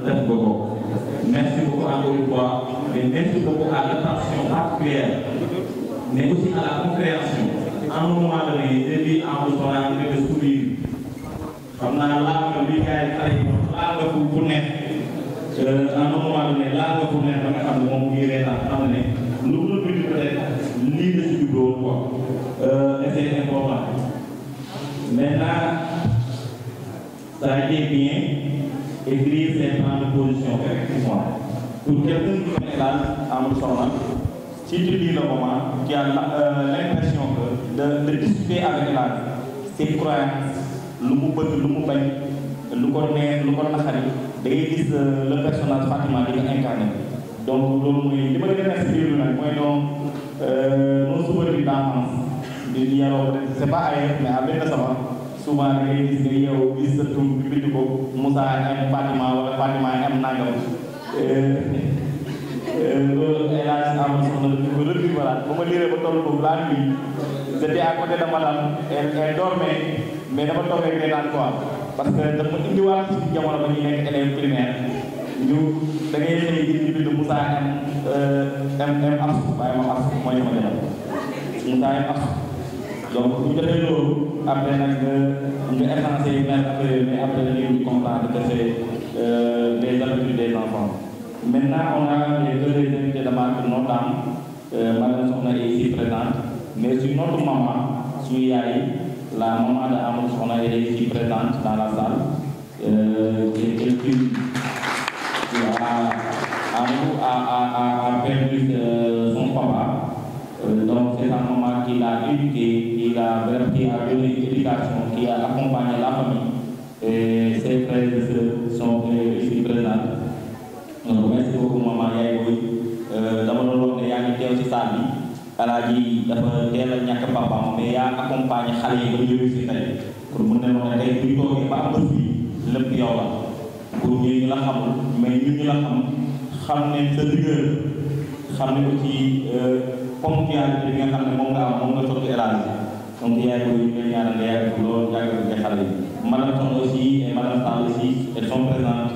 def nga ko. Merci beaucoup encore une fois, et merci beaucoup à l'attention particulière, mais aussi à la compréhension. À un moment donné, j'ai dit en vous en train de sourire. Comme dans l'âme, le gars est là pour naître. À un moment donné, là pour naître, on a fait mon guéré là, on est. Nous nous disons peut-être lire ce bureau quoi. Et c'est important. Maintenant, ça a été bien écrire ces plans de position effectivement. Pour quelqu'un qui connaît là, à mon sens, si tu dis le moment, tu as l'impression que de discuter avec l'âge, ses croyances, lu mu bëgg lu mu bañ lu ko neex lu ko naxari da ngay gis le personnage Fatima di nga incarné donc loolu mooy li ma gën a neex si biir nag mooy nos souvenirs d'enfance di yaroo c'est pas ailleurs mais à benn sama souvent da ngay gis nga yow gis sa tur bi bind ko Moussa am Fatima wala Fatima am nangam loolu hélas am soxna di ko rëdd voilà ba ma lire ba toll foofu laa nuyu j'étais à côté de madame elle dormait mais dama toog rek day naan quoi parce que dama indiwaat ci jamono ba ñuy nekk élève primaire ñu da ngay xëy gis ñu bind Moussa M Absou waaye moom Absou mooy sama jamono Moussa M Absou donc bu ñu defee loolu après nag nga échancé mère après mais après ñu comprendre que c'est les habitudes des enfants. Maintenant on a les deux invités de marque nos dames madame Sokhna est ici présente mais sur notre maman suñu yaay la maman de Amadou Sokhna est ici présente dans la salle. Et quelqu'un a perdu son papa. Donc c'est sa maman qui l'a éduqué, qui a donné une éducation, qui a accompagné la famille. Et ses frères et sœurs sont ici présents. Donc merci beaucoup maman yaay boy. Dama doon wax ne yaa ngi teew ci salle bi. Alaaji dafa teel a ñàkk papaam mais yaa accompagné xale yi ba ñu ñëw si tey pour mun ne wax ne tey bu ñu toogee ba am bés bi lépp yow la pour ñu la xamul mais ñun ñu la xam ne sa rigueur xam ne aussi ponctualité bi nga xam ne moom nga am moom nga sotti Elhadji donc yaay booy ñu koy ñaanal nga yàgg loolu yàggal nga xale yi. Madame Sokhna aussi et madame Sall aussi elles sont présentes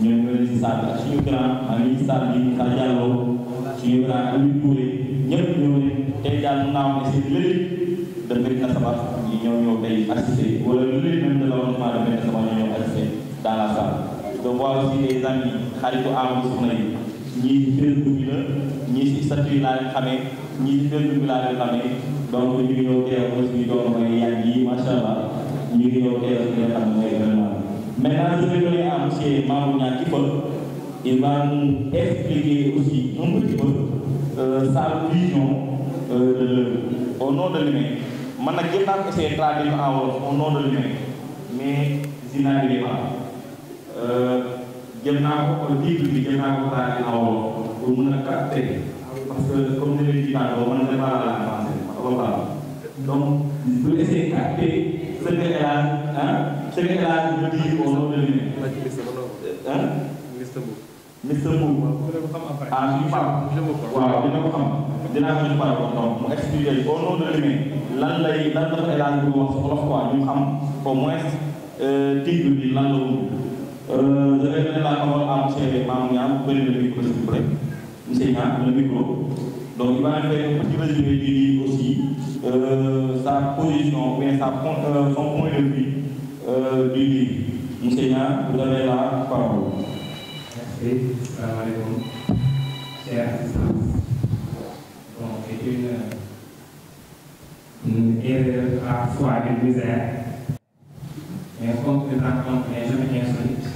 ñoom ñoo leen si salle bi ak suñu grand maa ngi si salle bi Moussa Diallo suñu grand Aliou Touré ñëpp ñëw ne tey daal mën naa wax ne c'est l'élite de Médina Sabakh yi ñëw tey assister wala l'élite même de l'arrondissement de Médina Sabakh ñoo ñëw assister dans la salle. Je vois aussi des amis xaritu Amadou Sokhna yi ñii ci Facebook bi la ñii ci statut yi laa leen xamee ñii ci Facebook bi laa leen xamee donc ñu ngi ñëw teew aussi doon mooy yàgg yi macha allah ñu ngi ñëw teew ci nga xam ne mooy vraiment. Maintenant je vais donner à monsieur Mamour Niang Kifa il va nous expliquer aussi un petit peu sa vision de l'œuvre au nom de l'humain. Man nag jël naa ko essayer traduire en wolof au nom de l'humain mais je n'arrive pas jël naa ko livre bi jël naa ko traduire en wolof pour mën a capter parce que comme je l'ai dit tantôt man je parle en français voilà donc je vais essayer de capter ce que Elhadji me dit au nom de l'humain. Mr Mou ah suñu fam waaw dina ko xam dinaa ko ñu parole donc mu expliquer au nom de l'humain lan dafa Elhadji bu wax si wolof quoi ñu xam au moins titre bi lan la wund. Je vais donner la parole à monsieur Mamour Niang, vous prenez le micro s'il vous plaît. Monsieur Niang, le micro. Donc il va faire un petit résumé du livre aussi, sa position, bien son point de vue du livre. Monsieur Niang, vous avez la parole. Merci. Salam alaikum. Chers assistants. Donc c'est une erreur à la fois une misère, mais comme une rencontre n'est jamais insolite.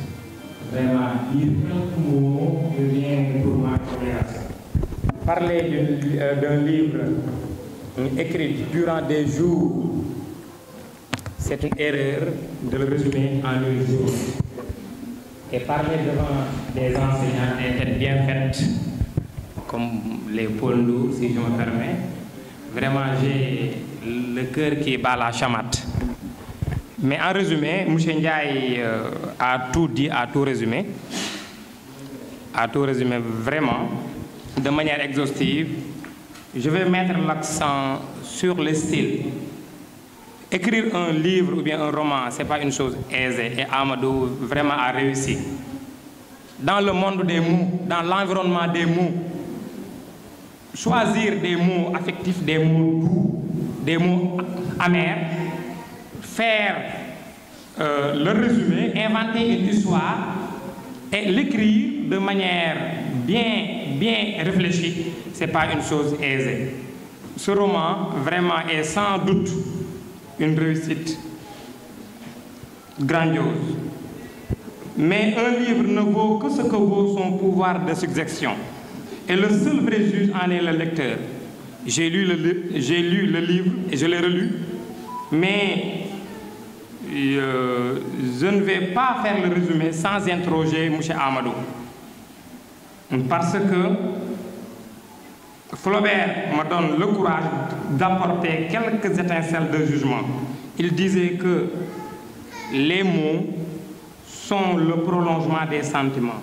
Vraiment, dire quelques mots devient pour moi une réaction. Parler d'un livre écrit durant des jours, c'est une erreur de le résumer en une journée. Et parler devant des enseignants des têtes bien faites, comme les Paul Ndour, si je me permets, vraiment j'ai le cœur qui bat la chamade. Mais en résumé, M. Ndiaye a tout dit, a tout résumé vraiment de manière exhaustive. Je vais mettre l'accent sur le style. Écrire un livre ou bien un roman, ce n'est pas une chose aisée, et Amadou vraiment a réussi. Dans le monde des mots, dans l'environnement des mots, choisir des mots affectifs, des mots doux, des mots amers, faire le résumé, inventer une histoire et l'écrire de manière bien réfléchie, ce n'est pas une chose aisée. Ce roman vraiment est sans doute une réussite grandiose. Mais un livre ne vaut que ce que vaut son pouvoir de suggestion. Et le seul vrai juge en est le lecteur. J'ai lu le livre et je l'ai relu, mais je ne vais pas faire le résumé sans interroger M. Amadou. Parce que Flaubert me donne le courage d'apporter quelques étincelles de jugement. Il disait que les mots sont le prolongement des sentiments.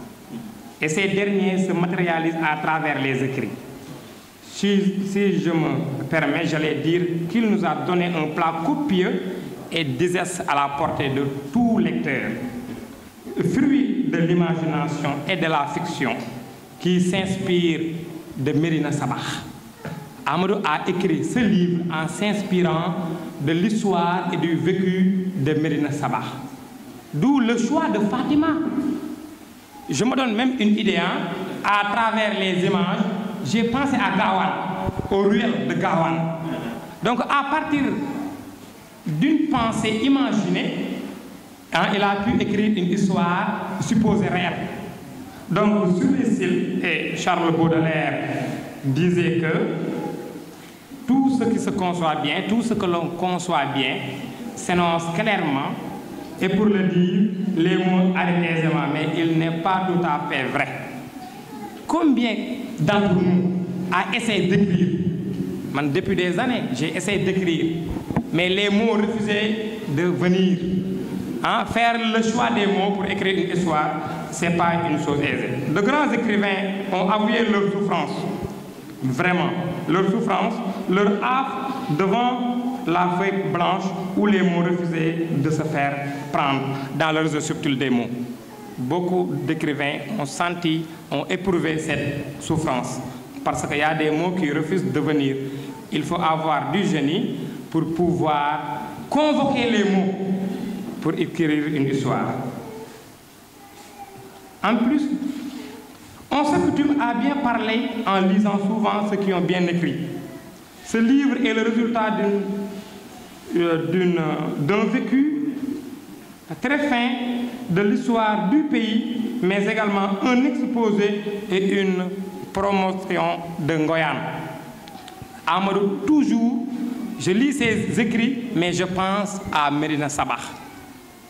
Et ces derniers se matérialisent à travers les écrits. Si je me permets, j'allais dire qu'il nous a donné un plat copieux et digeste à la portée de tout lecteur. Fruit de l'imagination et de la fiction qui s'inspire de Mérina Sabah. Amadou a écrit ce livre en s'inspirant de l'histoire et du vécu de Mérina Sabah. D'où le choix de Fatima. Je me donne même une idée, à travers les images, j'ai pensé à Gawan, aux ruelles de Gawan. Donc à partir d'une pensée imaginée, il a pu écrire une histoire supposée réelle. Donc sur les styles, et Charles Baudelaire disait que tout ce qui se conçoit bien, tout ce que l'on conçoit bien, s'énonce clairement. Et pour le dire, les mots arrivent aisément, mais il n'est pas tout à fait vrai. Combien d'entre nous a essayé d'écrire? Depuis des années, j'ai essayé d'écrire, mais les mots refusaient de venir. Faire le choix des mots pour écrire une histoire, ce n'est pas une chose aisée. De grands écrivains ont avoué leur souffrance, vraiment, leur souffrance, leur affre devant la feuille blanche où les mots refusaient de se faire prendre dans le réseau subtil des mots. Beaucoup d'écrivains ont senti, ont éprouvé cette souffrance parce qu'il y a des mots qui refusent de venir. Il faut avoir du génie pour pouvoir convoquer les mots pour écrire une histoire. En plus, on s'accoutume à bien parler en lisant souvent ceux qui ont bien écrit. Ce livre est le résultat d'un vécu très fin de l'histoire du pays, mais également un exposé et une promotion de Ngoyan. Amadou, toujours, je lis ses écrits, mais je pense à Mérina Sabah.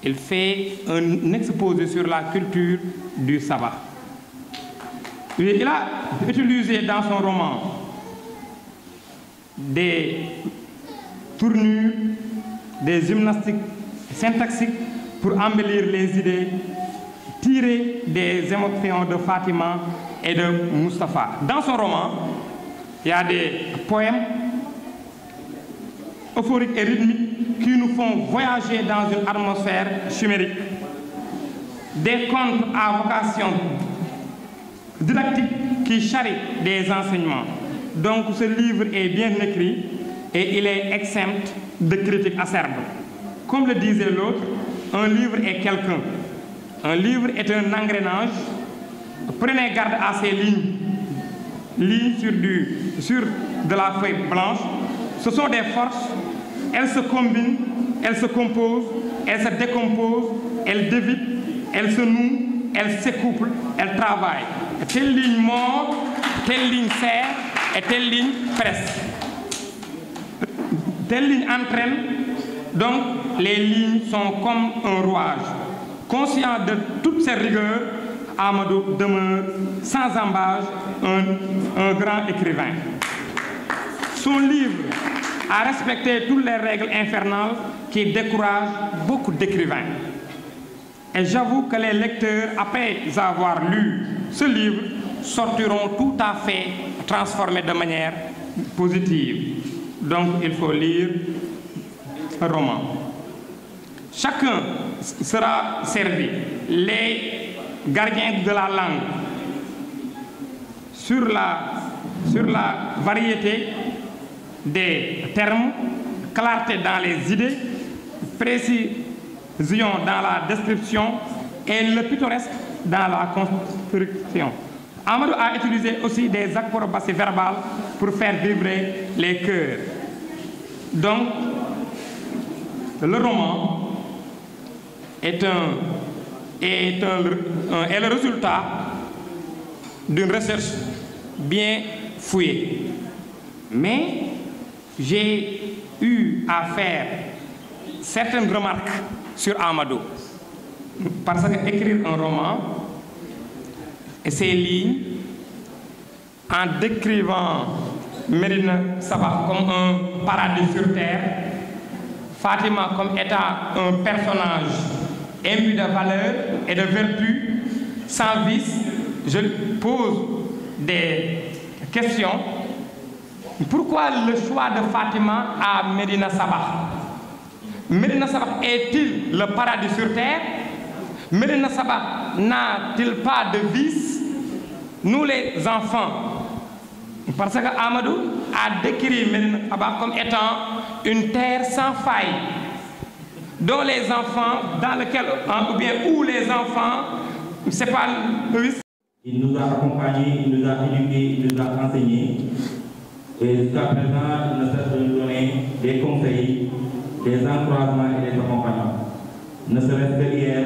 Il fait un exposé sur la culture du Sabah. Il a utilisé dans son roman des tournures, des gymnastiques syntaxiques pour embellir les idées, tirer des émotions de Fatima et de Mustapha. Dans son roman, il y a des poèmes euphoriques et rythmiques qui nous font voyager dans une atmosphère chimérique. Des contes à vocation didactique qui charrient des enseignements. Donc ce livre est bien écrit et il est exempt de critiques acerbes. Comme le disait l'autre, un livre est quelqu'un. Un livre est un engrenage. Prenez garde à ces lignes sur de la feuille blanche. Ce sont des forces. Elles se combinent, elles se composent, elles se décomposent, elles dévitent, elles se nouent, elles s'écouplent, elles travaillent. Telle ligne mord, telle ligne serre et telle ligne presse. Telle ligne entraîne. Donc, les lignes sont comme un rouage. Conscient de toutes ces rigueurs, Amadou demeure sans embâche un grand écrivain. Son livre à respecter toutes les règles infernales qui découragent beaucoup d'écrivains. Et j'avoue que les lecteurs, après avoir lu ce livre, sortiront tout à fait transformés de manière positive. Donc il faut lire un roman. Chacun sera servi. Les gardiens de la langue sur la variété des termes, clarté dans les idées, précision dans la description et le pittoresque dans la construction. Amadou a utilisé aussi des acrobaties verbales pour faire vibrer les cœurs. Donc, le roman est le résultat d'une recherche bien fouillée. Mais j'ai eu à faire certaines remarques sur Amadou. Parce qu'écrire un roman et ses lignes en décrivant Médina Sabakh comme un paradis sur terre, Fatima comme étant un personnage imbu de valeur et de vertu, sans vice, je pose des questions. Pourquoi le choix de Fatima à Médina Sabakh? Médina Sabakh est-il le paradis sur terre? Médina Sabakh n'a-t-il pas de vice? Nous les enfants, parce que Amadou a décrit Médina Sabakh comme étant une terre sans faille, dont les enfants, dans lequel, ou bien où les enfants, c'est pas le vice. Il nous a accompagnés, il nous a éduqués, il nous a enseignés. Et jusqu'à présent, il ne cesse de nous donner des conseils, des encouragements et des accompagnements. Ne serait-ce que hier,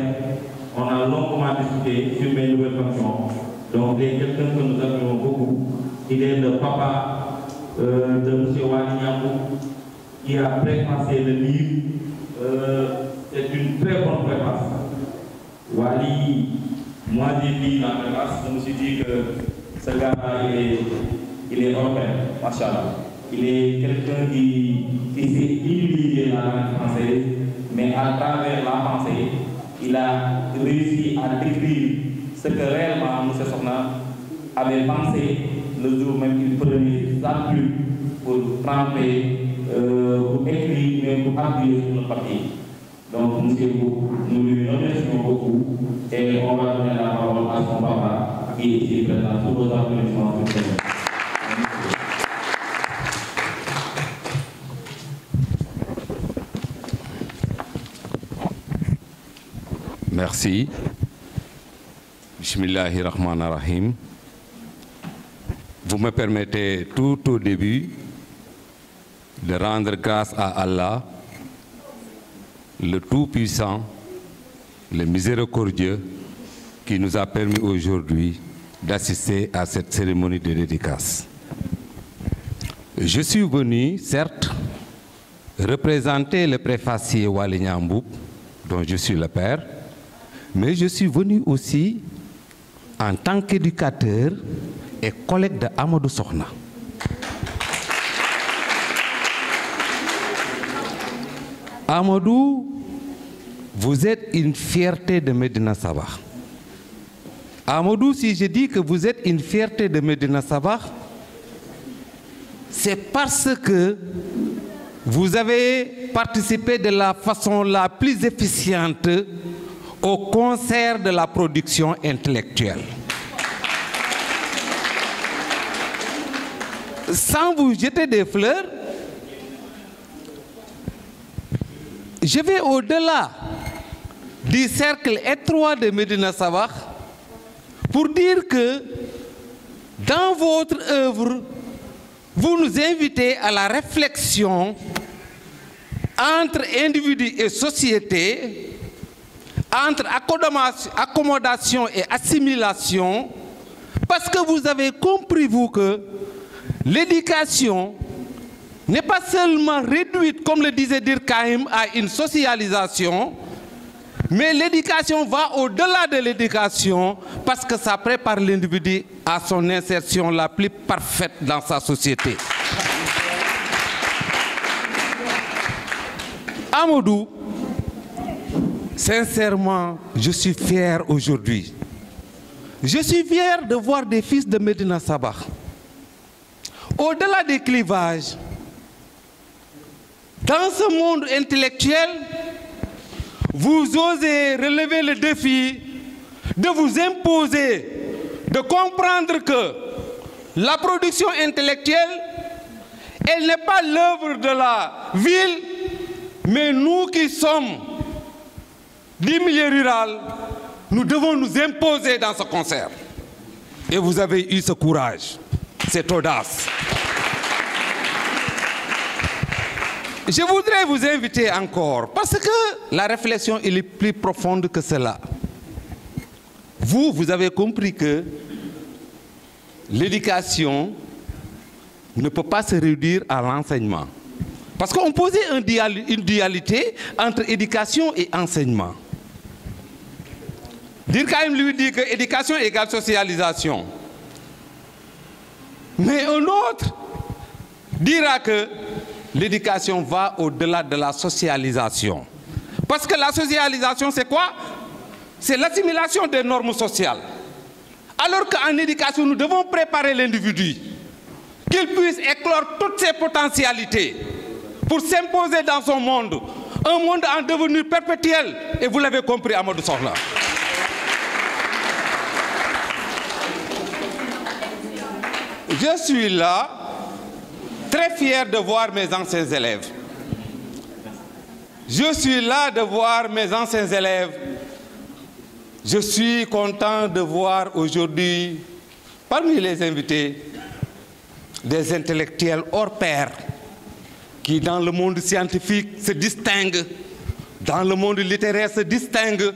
on a longuement discuté sur mes nouvelles fonctions. Donc, il est quelqu'un que nous admirons beaucoup. Il est le papa de M. Wali Nyambou, qui a préfacé le livre. C'est une très bonne préface. Wali, moi j'ai lu la préface, je me suis dit que ce gars-là, il est hors pair, machallah. Il est quelqu'un qui sait utiliser la langue française, mais à travers la pensée, il a réussi à décrire ce que réellement M. Sokhna avait pensé le jour même qu'il prenait sa plume pour tremper, pour écrire, mais pour appuyer sur le papier. Donc, nous lui remercions beaucoup et on va donner la parole à son papa qui est ici présent sous vos applaudissements. Merci. Bismillahirrahmanirrahim. Vous me permettez tout au début de rendre grâce à Allah, le Tout-Puissant, le Miséricordieux, qui nous a permis aujourd'hui d'assister à cette cérémonie de dédicace. Je suis venu, certes, représenter le préfacier Wali Nyambou, dont je suis le père, mais je suis venu aussi en tant qu'éducateur et collègue de Amadou Sokhna. Amadou, vous êtes une fierté de Médina Sabakh. Amadou, si je dis que vous êtes une fierté de Médina Sabakh, c'est parce que vous avez participé de la façon la plus efficiente au concert de la production intellectuelle. Sans vous jeter des fleurs, je vais au-delà du cercle étroit de Médina Sabakh pour dire que dans votre œuvre, vous nous invitez à la réflexion entre individus et société, entre accommodation et assimilation, parce que vous avez compris, vous, que l'éducation n'est pas seulement réduite, comme le disait Durkheim, à une socialisation, mais l'éducation va au-delà de l'éducation parce que ça prépare l'individu à son insertion la plus parfaite dans sa société. Amadou, sincèrement, je suis fier aujourd'hui. Je suis fier de voir des fils de Médina Sabakh. Au-delà des clivages, dans ce monde intellectuel, vous osez relever le défi de vous imposer, de comprendre que la production intellectuelle, elle n'est pas l'œuvre de la ville, mais nous qui sommes du milieu rural, nous devons nous imposer dans ce concert. Et vous avez eu ce courage, cette audace. Je voudrais vous inviter encore, parce que la réflexion elle est plus profonde que cela. Vous avez compris que l'éducation ne peut pas se réduire à l'enseignement. Parce qu'on posait une dualité entre éducation et enseignement. Durkheim lui dit que éducation égale socialisation. Mais un autre dira que l'éducation va au-delà de la socialisation. Parce que la socialisation, c'est quoi? C'est l'assimilation des normes sociales. Alors qu'en éducation, nous devons préparer l'individu, qu'il puisse éclore toutes ses potentialités pour s'imposer dans son monde, un monde en devenir perpétuel. Et vous l'avez compris, Amadou Sokhna. Je suis là, très fier de voir mes anciens élèves. Je suis là de voir mes anciens élèves. Je suis content de voir aujourd'hui, parmi les invités, des intellectuels hors pair qui, dans le monde scientifique, se distinguent, dans le monde littéraire se distinguent.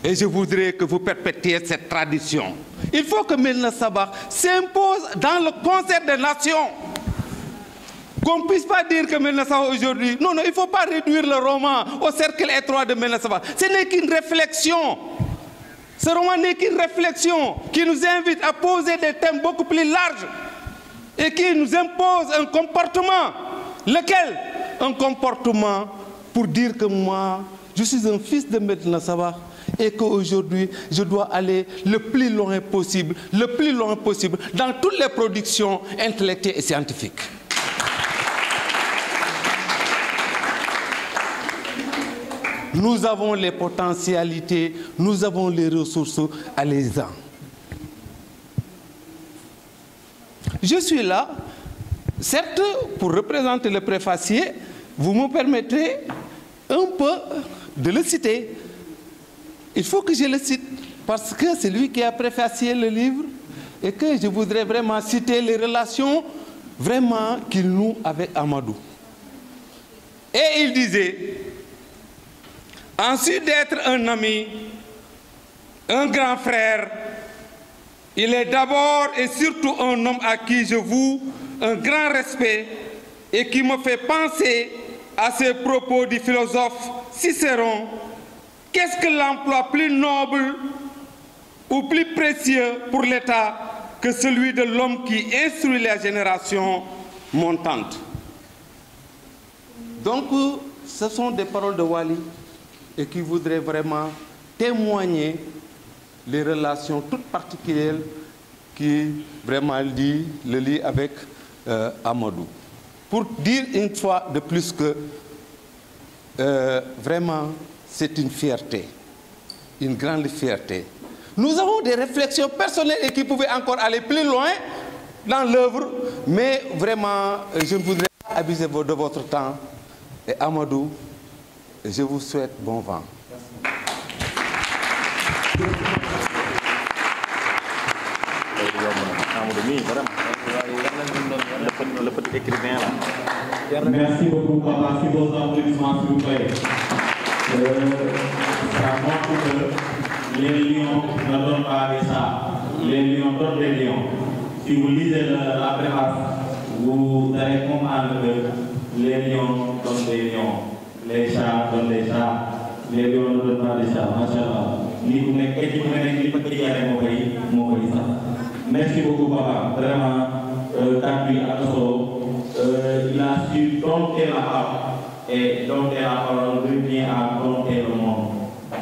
Et je voudrais que vous perpétuiez cette tradition. Il faut que Médina Sabakh s'impose dans le concert des nations. Qu'on ne puisse pas dire que Médina Sabakh aujourd'hui... Non, il ne faut pas réduire le roman au cercle étroit de Médina Sabakh. Ce n'est qu'une réflexion. Ce roman n'est qu'une réflexion qui nous invite à poser des thèmes beaucoup plus larges et qui nous impose un comportement. Lequel? Un comportement pour dire que moi, je suis un fils de Médina Sabakh et qu'aujourd'hui, je dois aller le plus loin possible dans toutes les productions intellectuelles et scientifiques. Nous avons les potentialités, nous avons les ressources, allez-en. Je suis là, certes, pour représenter le préfacier, vous me permettrez un peu de le citer. Il faut que je le cite, parce que c'est lui qui a préfacié le livre et que je voudrais vraiment citer les relations vraiment qu'il noue avec Amadou. Et il disait, ensuite d'être un ami, un grand frère, il est d'abord et surtout un homme à qui je voue un grand respect et qui me fait penser à ces propos du philosophe Cicéron. Qu'est-ce que l'emploi plus noble ou plus précieux pour l'État que celui de l'homme qui instruit les générations montantes? Donc, ce sont des paroles de Wally et qui voudraient vraiment témoigner les relations toutes particulières qui vraiment le lie avec Amadou. Pour dire une fois de plus que vraiment c'est une fierté, une grande fierté. Nous avons des réflexions personnelles et qui pouvaient encore aller plus loin dans l'œuvre, mais vraiment je ne voudrais pas abuser de votre temps. Et Amadou, je vous souhaite bon vent. Merci beaucoup, papa. Si vos applaudissements, s'il vous plaît. Ça montre que les lions ne donnent pas des chats. Les lions donnent des lions. Si vous lisez la préface, vous allez comprendre que les lions donnent des lions. Les chats donnent des chats. Les lions ne donnent pas des chats. Machallah. Merci beaucoup, papa. Vraiment, il a su dompter la part et dompter la parole revient à dompter le monde.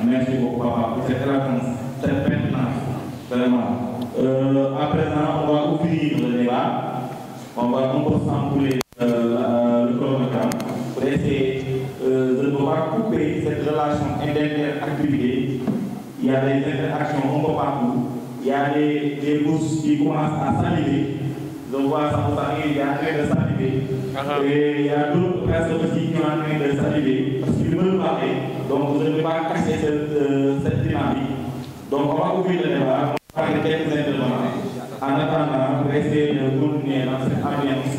Merci beaucoup, papa, pour cette réponse, cette pertinence, vraiment. À présent, on va ouvrir le débat. On va s'embrouler le chronogramme pour essayer de ne pas couper cette relation d'interactivité. Il y a des interactions un peu partout. Il y a des bourses qui commencent à saliver. Je vois ça, il y a en train de saliver. Et il y a d'autres personnes aussi qui sont en train de saliver parce qu'ils veulent parler. Donc je ne vais pas casser cette dynamique. Donc on va ouvrir le débat, on va parler quelques intervenants. En attendant, pour essayer de continuer dans cette ambiance,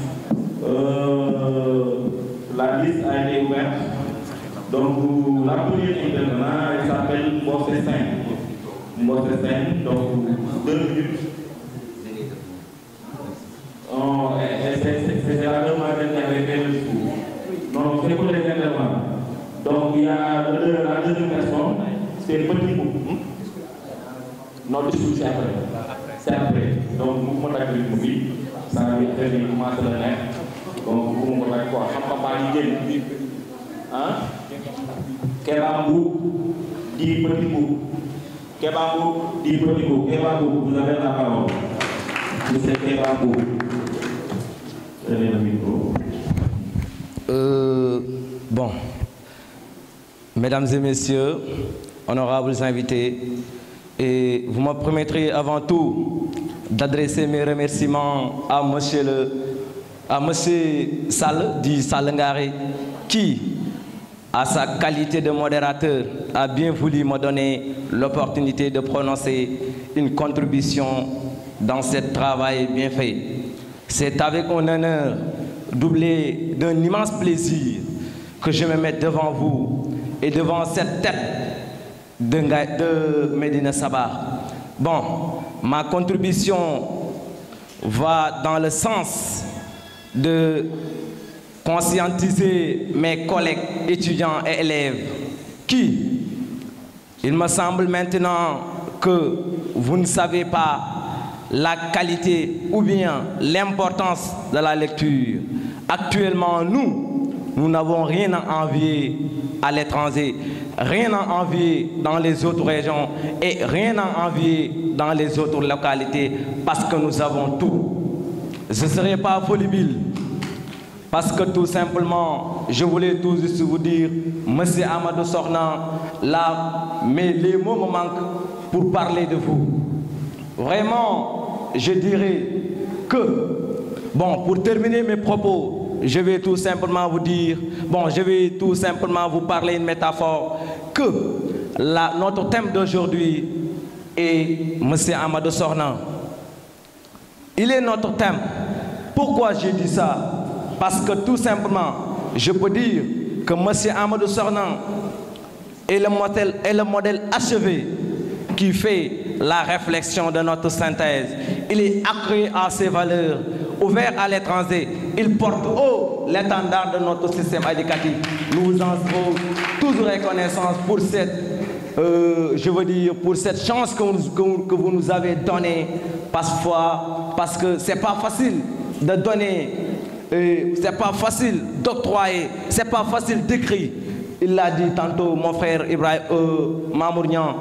la liste a été ouverte. Donc la première intervenant, elle s'appelle Mbossé Sène. Mbossé Sène, donc 2 minutes. C'est la demande d'intervenir le discours. Donc c'est pour les intervenants. Donc il y a la deuxième personne, c'est Petit Bout. Notre discours c'est après. C'est après. Donc nous pouvons attaquer le mobile. Ça va être commencer le net. Donc nous pouvons attaquer quoi? Ça ne va pas l'idée. Hein? Kebabou dit Petit Bout. Kebabou dit Petit Bout. Kebabou, vous avez la parole. Monsieur Kebabou. Bon, mesdames et messieurs, honorables invités, et vous me permettrez avant tout d'adresser mes remerciements à monsieur Sall, dit Salengari, qui, à sa qualité de modérateur, a bien voulu me donner l'opportunité de prononcer une contribution dans ce travail bien fait. C'est avec un honneur doublé d'un immense plaisir que je me mets devant vous et devant cette tête de Médina Sabakh. Bon, ma contribution va dans le sens de conscientiser mes collègues étudiants et élèves qui, il me semble maintenant que vous ne savez pas la qualité ou bien l'importance de la lecture. Actuellement, nous n'avons rien à envier à l'étranger, rien à envier dans les autres régions et rien à envier dans les autres localités parce que nous avons tout. Je ne serai pas volubile parce que tout simplement, je voulais tout juste vous dire, monsieur Amadou Sornan, là, mais les mots me manquent pour parler de vous. Vraiment, je dirais que, bon, pour terminer mes propos, je vais tout simplement vous dire, bon, je vais tout simplement vous parler une métaphore, que notre thème d'aujourd'hui est M. Amadou Sornan. Il est notre thème. Pourquoi j'ai dit ça? Parce que tout simplement, je peux dire que M. Amadou Sornan est le modèle achevé qui fait la réflexion de notre synthèse. Il est accru à ses valeurs, ouvert à l'étranger. Il porte haut l'étendard de notre système éducatif. Nous vous en serons toujours reconnaissants pour cette, je veux dire, pour cette chance que vous nous avez donnée. Parce que c'est pas facile de donner, c'est pas facile d'octroyer, c'est pas facile d'écrire. Il l'a dit tantôt, mon frère Ibrahim Mamourian.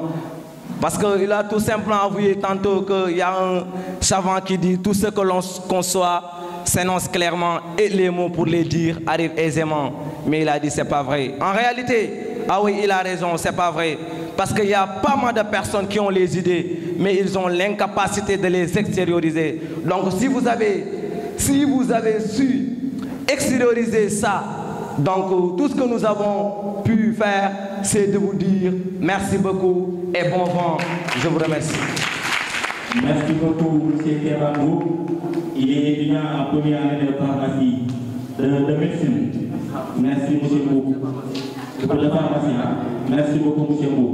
Parce qu'il a tout simplement avoué tantôt qu'il y a un savant qui dit tout ce que l'on conçoit s'énonce clairement et les mots pour les dire arrivent aisément. Mais il a dit c'est pas vrai. En réalité, ah oui, il a raison, c'est pas vrai. Parce qu'il y a pas mal de personnes qui ont les idées, mais ils ont l'incapacité de les extérioriser. Donc si vous avez su extérioriser ça, donc tout ce que nous avons pu faire, c'est de vous dire merci beaucoup et bon vent. Je vous remercie. Merci beaucoup, M. Kebabou. Il est étudiant en première année de pharmacie, de médecine. Merci, M. Bou. Pour la pharmacie, merci beaucoup, M. Bou.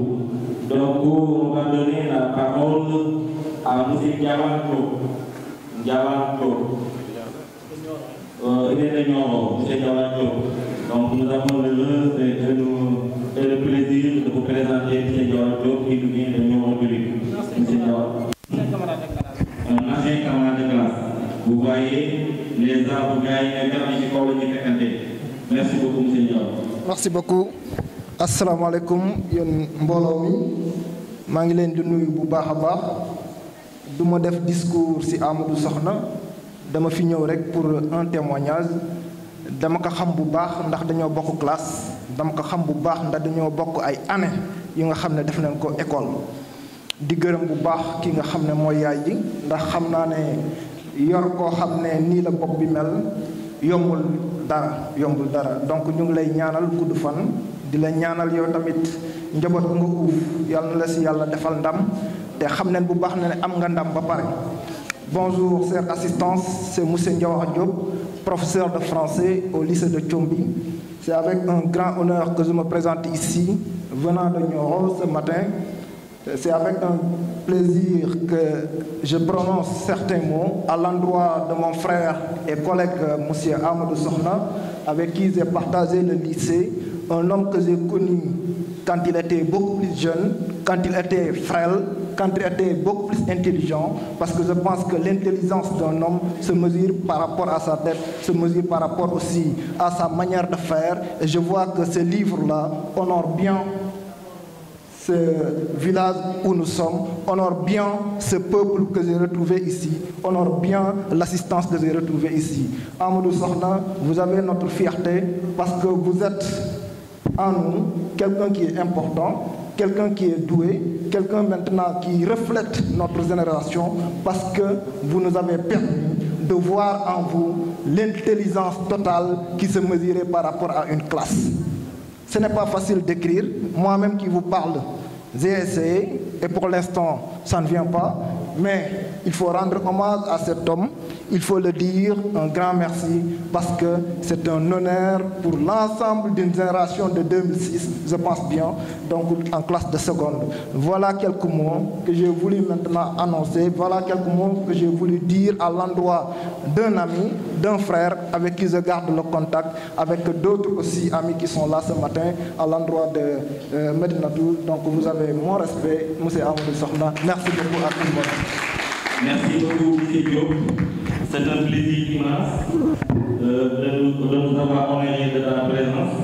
Donc, on va donner la parole à M. Diawanto. Il est de Nyoro, M. Diawanto. Donc, nous avons l'honneur et le plaisir de vous présenter M. Diawanto qui nous vient de Nyoro de l'Église. M. Diawanto. Un ancien camarade de classe. Vous voyez les arbres gagnés, les écoles qui fréquentaient. Merci beaucoup, M. Diallo. Merci beaucoup. Assalamu alaikum, yéen mbooloo mi maa ngi leen di nuyu bu baax a baax du ma def discours ci Amadou Sokhna dama fi ñëw rek pour un témoignage dama ko xam bu baax ndax dañoo bokk classe dama ko xam bu baax ndax dañoo bokk ay année yu nga xam ne def nañ ko école di gërëm bu baax ki nga xam ne mooy yaay ji ndax xam naa ne yor koo xam ne nii la bopp bi mel yombul dara donc ñu ngi lay ñaanal gudd fan di la ñaanal yow tamit njaboot nga uuf yàlla na la si yàlla defal ndam te xam nañ bu baax ne am nga ndam ba pare. Bonjour, chère assistance, c'est M. Ndiawara Diop, professeur de français au lycée de Tchombi. C'est avec un grand honneur que je me présente ici, venant de Nioro ce matin. C'est avec un plaisir que je prononce certains mots à l'endroit de mon frère et collègue M. Amadou Sokhna, avec qui j'ai partagé le lycée, un homme que j'ai connu quand il était beaucoup plus jeune, quand il était frêle, quand il était beaucoup plus intelligent, parce que je pense que l'intelligence d'un homme se mesure par rapport à sa tête, se mesure par rapport aussi à sa manière de faire. Et je vois que ce livre-là honore bien ce village où nous sommes, honore bien ce peuple que j'ai retrouvé ici, honore bien l'assistance que j'ai retrouvée ici. Amadou Sokhna, vous avez notre fierté parce que vous êtes en nous quelqu'un qui est important, quelqu'un qui est doué, quelqu'un maintenant qui reflète notre génération parce que vous nous avez permis de voir en vous l'intelligence totale qui se mesurait par rapport à une classe. Ce n'est pas facile d'écrire. Moi-même qui vous parle, j'ai essayé et pour l'instant, ça ne vient pas. Mais il faut rendre hommage à cet homme. Il faut le dire, un grand merci, parce que c'est un honneur pour l'ensemble d'une génération de 2006, je pense bien, donc en classe de seconde. Voilà quelques mots que j'ai voulu maintenant annoncer. Voilà quelques mots que j'ai voulu dire à l'endroit d'un ami, d'un frère avec qui je garde le contact, avec d'autres aussi amis qui sont là ce matin à l'endroit de Medinatou. Donc vous avez mon respect, M. Amadou Sokhna. Merci beaucoup à tout le monde. Merci beaucoup, M. Diop. C'est un plaisir immense de nous avoir honoré de ta présence.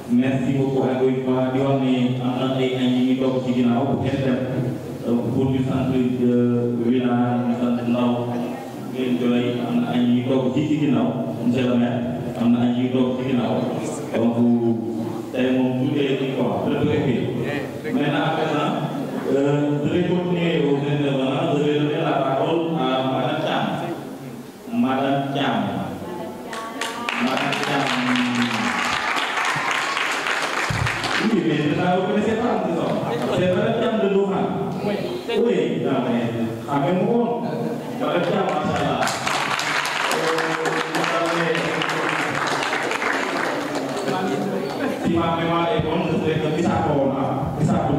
Merci beaucoup encore une fois. Di wax ni am na ay añ yi ñu toog ci ginnaaw bu kenn dem pour ñu sant Wilane ñu sant Ndaw ngeen jooy am na añ yi toog ci ginnaaw monsieur le maire am na añ yi toog ci ginnaaw donc tey moom tout est dit quoi maintenant à présent je vais continuer aux intervenants. Je vais donner la parole à Madame Thiam. Madame Thiam. Madame Thiam. Oui, mais vous ne connaissez pas, c'est Madame Thiam de Louvain. Oui, non, mais même Madame Thiam, machallah. Si ma mémoire est bonne, je serais que Bissako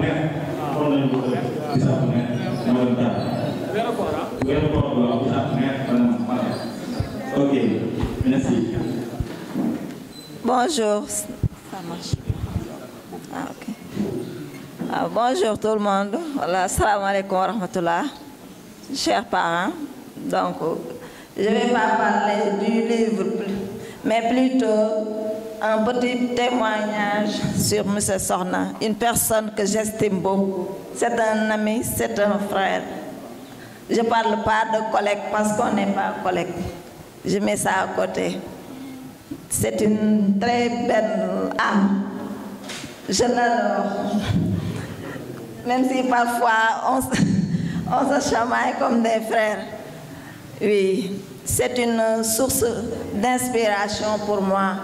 Net. Ok, merci. Bonjour. Ça marche. Ah, ok. Ah, bonjour tout le monde. Voilà, salam alaikum wa rahmatullah. Chers parents, donc, je ne vais pas parler du livre, mais plutôt un petit témoignage sur M. Sokhna, une personne que j'estime beaucoup. C'est un ami, c'est un frère. Je ne parle pas de collègue parce qu'on n'est pas collègue. Je mets ça à côté. C'est une très belle âme. Je l'adore. Même si parfois on se chamaille comme des frères. Oui, c'est une source d'inspiration pour moi.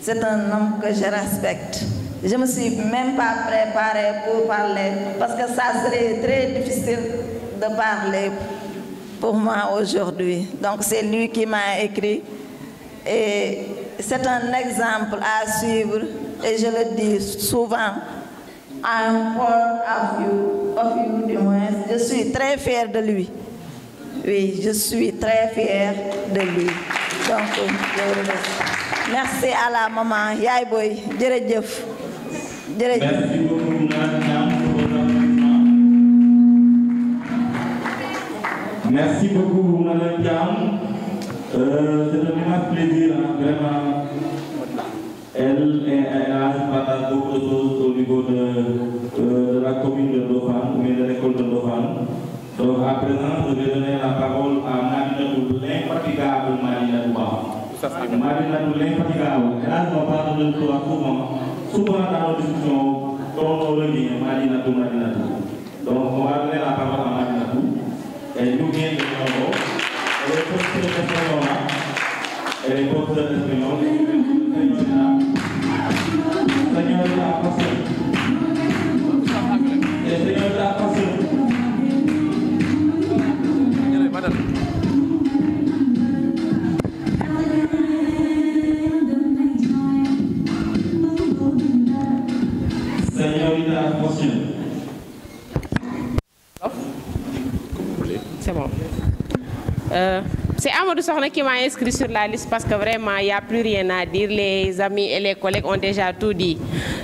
C'est un homme que je respecte. Je ne me suis même pas préparée pour parler parce que ça serait très difficile de parler pour moi aujourd'hui. Donc c'est lui qui m'a écrit et c'est un exemple à suivre et je le dis souvent. I'm proud of you du moins. Je suis très fière de lui. Oui, je suis très fière de lui. Donc, je vous remercie. Merci à la maman Yaay Boy jërëjëf jërëjëf. Merci beaucoup Madame. Merci beaucoup Madame Diam. C'est un immense plaisir vraiment Elle a un partage beaucoup de choses au niveau de la commune de Ndofane, ou bien de l'école de Ndofane. Donc à présent, je vais donner la parole à Madinatou, l'infatigable Madinatou. Madinatou, l'infatigable. Et là, on parle de toi souvent dans nos discussions, dont on revient, Madinatou. Donc on va donner la parole à Madinatou. Elle nous vient de Novo. Elle est professeure d'espagnol. Elle est professeure d'espagnol. Señorita José. Señorita José. Señorita José. C'est bon. C'est Amadou Sokhna qui m'a inscrit sur la liste parce que vraiment il n'y a plus rien à dire. Les amis et les collègues ont déjà tout dit.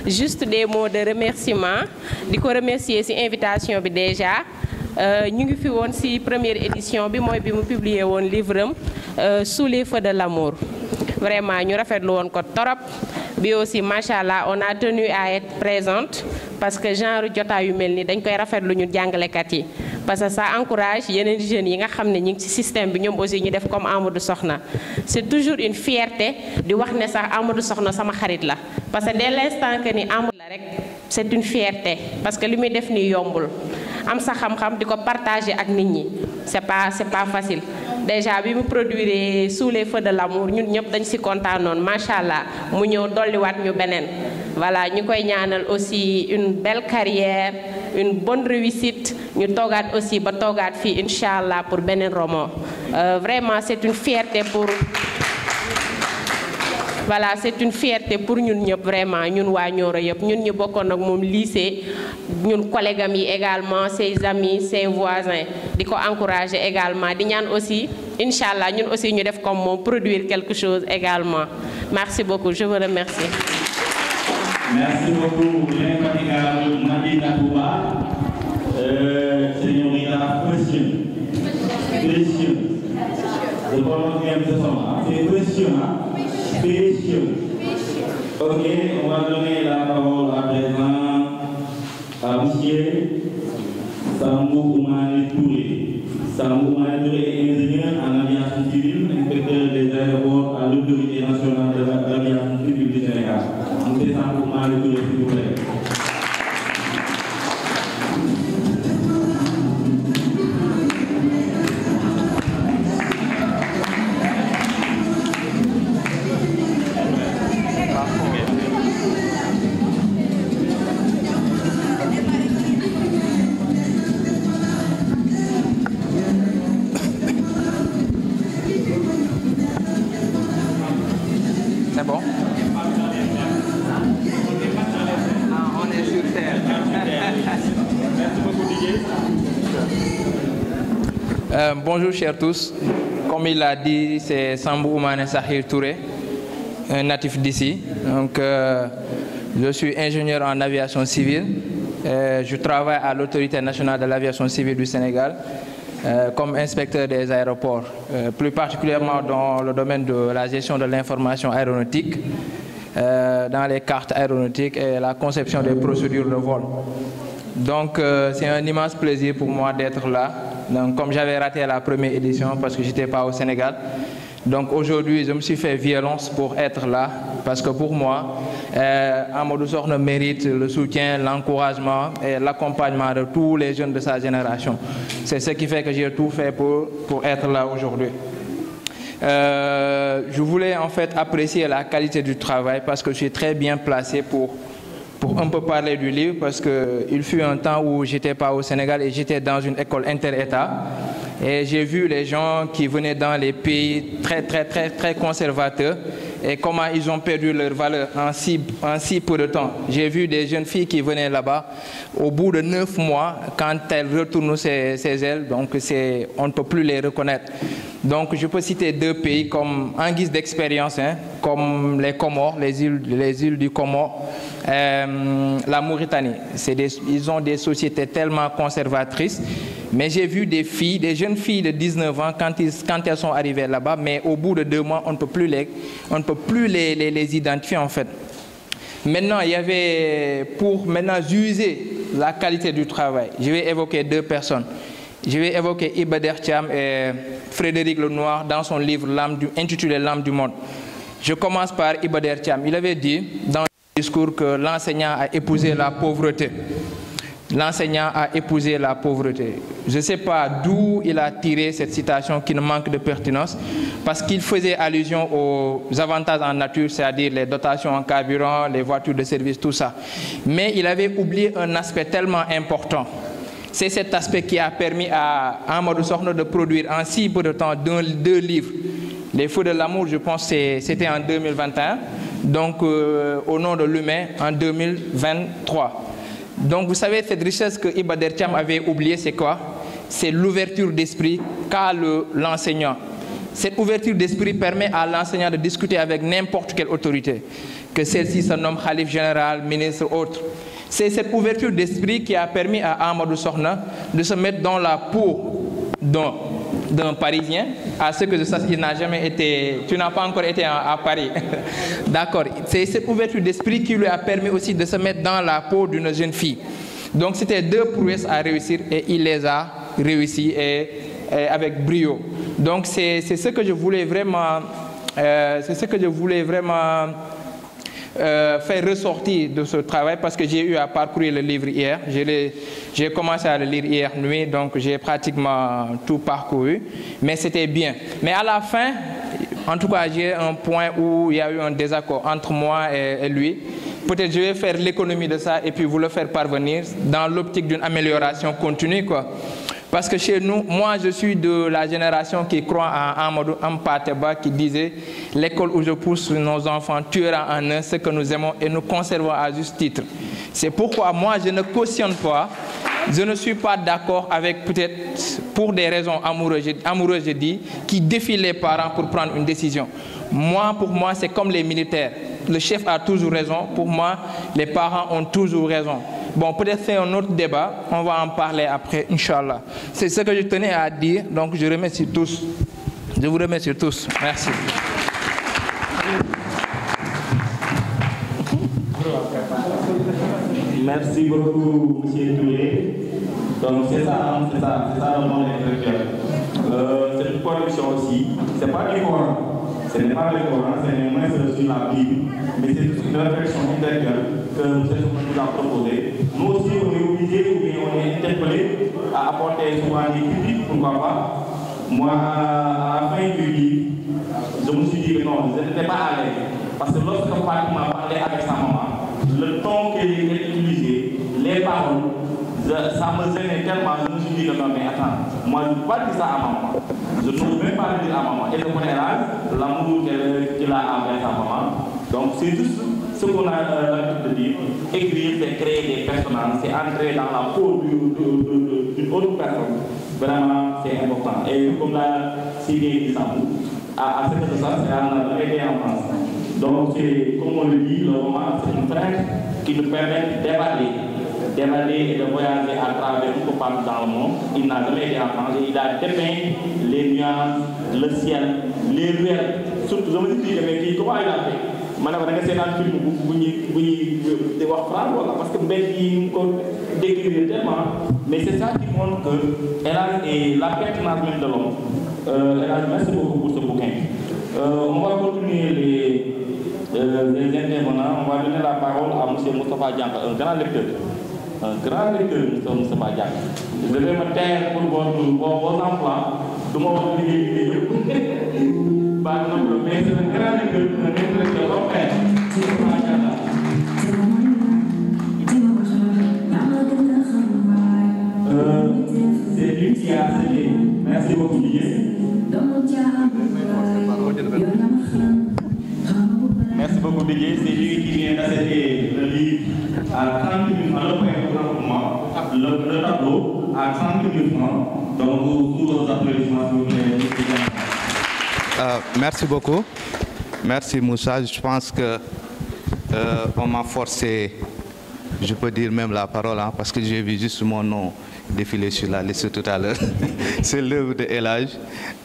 Juste des mots de remerciement. Je remercier ci invitation bi déjà. Ñu ngi fi woon ci première édition bi mooy bi mu publié woon livre Sous les feux de l'amour. Vraiment ñu rafetlu woon ko torop. Bi aussi machallah on a tenu à être présente parce que genre jotaay yu mel ni dañ koy rafetlu ñu jàngalekat yi. Parce que ça encourage yeneen jeunes yi nga xam ne ñu ngi ci système bi ñoom aussi ñu def comme Amadou Sokhna. C'est toujours une fierté di wax ne sax Amadou Sokhna sama xarit la parce que dès l'instant que ni Amadou la rek c'est une fierté parce que li muy def ni yombul am sa xam-xam di ko partager ak nit ñi c'est pas facile. Déjà bi mu produire Sous les feux de l'amour ñun ñëpp dañ ci kontaanoon machallah mu ñëw dolliwaat ñu beneen. Voilà ñu koy ñaanal aussi une belle carrière une bonne réussite ñu toogaat aussi ba toogaat fii inchallah pour beneen roman. Vraiment c'est une fierté pour voilà c'est une fierté pour ñun ñëpp vraiment ñun waa Nioro yëpp ñun ñu bokkoon ak moom lycée ñun collègues am yi également ses amis ses voisins di ko encourager également di ñaan aussi inchallah ñun aussi ñu def comme moom produire quelque chose également. Merci beaucoup, je vous remercie. Merci beaucoup, l'infatigable Madinatou. Señorita Précieux. Je prononce bien ce son. C'est précieux, précieux. Ok, on va donner la parole à présent à monsieur Sambou Oumane Touré. Sambou Oumane Touré est ingénieur en aviation civile, inspecteur des aéroports à l'autorité nationale de l'aviation civile du Sénégal. Monsieur Sambou Oumane Touré, s'il vous plaît. C'est bon? On est sur terre. Merci beaucoup, Didier. Bonjour chers tous. Comme il l'a dit, c'est Sambou Oumane Sahir Touré, un natif d'ici. Donc, je suis ingénieur en aviation civile. Je travaille à l'autorité nationale de l'aviation civile du Sénégal comme inspecteur des aéroports, plus particulièrement dans le domaine de la gestion de l'information aéronautique, dans les cartes aéronautiques et la conception des procédures de vol. Donc c'est un immense plaisir pour moi d'être là. Donc, comme j'avais raté la première édition parce que je n'étais pas au Sénégal, donc aujourd'hui je me suis fait violence pour être là parce que pour moi, Amadou Sokhna mérite le soutien, l'encouragement et l'accompagnement de tous les jeunes de sa génération. C'est ce qui fait que j'ai tout fait pour être là aujourd'hui. Je voulais en fait apprécier la qualité du travail parce que je suis très bien placé pour un peu parler du livre parce qu'il fut un temps où j'étais pas au Sénégal et j'étais dans une école inter-État et j'ai vu les gens qui venaient dans les pays très conservateurs et comment ils ont perdu leur valeur en si peu de temps. J'ai vu des jeunes filles qui venaient là-bas au bout de 9 mois quand elles retournent ces ailes, donc on ne peut plus les reconnaître. Donc je peux citer 2 pays comme en guise d'expérience, comme les Comores, les îles du Comore, la Mauritanie. Ils ont des sociétés tellement conservatrices Mais j'ai vu des filles, des jeunes filles de 19 ans, quand elles sont arrivées là-bas, mais au bout de 2 mois, on ne peut plus les identifier en fait. Maintenant, il y avait, pour maintenant juger la qualité du travail, je vais évoquer 2 personnes. Je vais évoquer Iba Der Thiam et Frédéric Lenoir dans son livre intitulé L'âme du monde. Je commence par Iba Der Thiam. Il avait dit dans le discours que l'enseignant a épousé la pauvreté. L'enseignant a épousé la pauvreté. Je ne sais pas d'où il a tiré cette citation qui ne manque de pertinence, parce qu'il faisait allusion aux avantages en nature, c'est-à-dire les dotations en carburant, les voitures de service, tout ça. Mais il avait oublié un aspect tellement important. C'est cet aspect qui a permis à Amadou Sokhna de produire en si peu de temps 2 livres. Les Feux de l'amour, je pense que c'était en 2021, donc au nom de l'humain en 2023. Donc vous savez, cette richesse que Iba Der Thiam avait oubliée, c'est quoi? C'est l'ouverture d'esprit qu'a l'enseignant. Cette ouverture d'esprit permet à l'enseignant de discuter avec n'importe quelle autorité, que celle-ci se nomme Khalif général, ministre, autre. C'est cette ouverture d'esprit qui a permis à Amadou Sokhna de se mettre dans la peau d'un Parisien. À ce que je sache, il n'a jamais été... Tu n'as pas encore été à Paris. D'accord. C'est cette ouverture d'esprit qui lui a permis aussi de se mettre dans la peau d'une jeune fille. Donc c'était 2 prouesses à réussir et il les a réussi et avec brio. Donc c'est ce que je voulais vraiment... faire ressortir de ce travail, parce que j'ai eu à parcourir le livre hier. J'ai commencé à le lire hier nuit, donc j'ai pratiquement tout parcouru. Mais c'était bien. Mais à la fin, en tout cas, j'ai un point où il y a eu un désaccord entre moi et lui. Peut-être je vais faire l'économie de ça et puis vous le faire parvenir dans l'optique d'une amélioration continue, quoi. Parce que chez nous, moi je suis de la génération qui croit à Amadou Hampâté-Bâ qui disait « L'école où je pousse nos enfants tuera en eux ce que nous aimons et nous conservons à juste titre ». C'est pourquoi moi je ne cautionne pas, je ne suis pas d'accord avec, peut-être pour des raisons amoureuses je dis, qui défient les parents pour prendre une décision. Pour moi c'est comme les militaires. Le chef a toujours raison. Pour moi, les parents ont toujours raison. Bon, peut-être c'est un autre débat. On va en parler après, Inch'Allah. C'est ce que je tenais à dire. Donc, je remercie tous. Je vous remercie tous. Merci. Merci beaucoup, M. Touré. Donc, c'est ça le monde intellectuel. C'est une correction aussi. Ce n'est pas du Coran. Ce n'est pas le Coran, c'est moins sur la Bible, mais c'est une réflexion intellectuelle que nous a proposée. Nous aussi, on est obligés ou bien on est interpellés à apporter souvent des critiques, pourquoi pas. Moi, à la fin du livre, je me suis dit que non, je n'étais pas à l'aise. Parce que lorsque Fatima m'a parlé avec sa maman, le ton qu'elle utilisait, les paroles, ça me gênait tellement, je me suis dit que non, mais attends, moi je ne peux pas dire ça à maman. Je ne peux même pas le dire à maman. Et je connais l'amour qu'elle a envers sa maman. Donc c'est juste ce qu'on a l'habitude de dire. Écrire, c'est créer des personnages, c'est entrer dans la peau d'une autre personne. Vraiment, c'est important. Et comme l'a signé Isambou, à cette chose, c'est à aider en France. Donc, comme on le dit, le roman, c'est une traite qui nous permet d'évader et de voyager à travers tout partout dans le monde. Il n'a jamais été en France et il a dépeint les nuances, le ciel, les ruelles. Surtout, je me dis, comment il a fait? C'est un film de France, parce que il décrit tellement. Mais c'est ça qui montre que la pertinence même de l'homme. Merci beaucoup pour ce bouquin. On va continuer les intervenants. On va donner la parole à M. Moustapha Dianka, un grand lecteur. Un grand lecteur, M. Moustapha Dianka. Je vais me taire pour vos emplois. Tout le monde va dire mais c'est un grand lecteur, un intellectuel européen. C'est lui qui a cédé. Merci beaucoup, Didier. Merci beaucoup, Didier. C'est lui qui vient d'accéder le livre à 30 000 francs, le tableau à 30 000 francs. Donc, tous vos applaudissements, s'il vous plaît. Merci beaucoup. Merci, Moussa. Je pense que on m'a forcé, je peux dire même la parole, parce que j'ai vu juste mon nom défilé sur la liste tout à l'heure. C'est l'œuvre de El Hadj.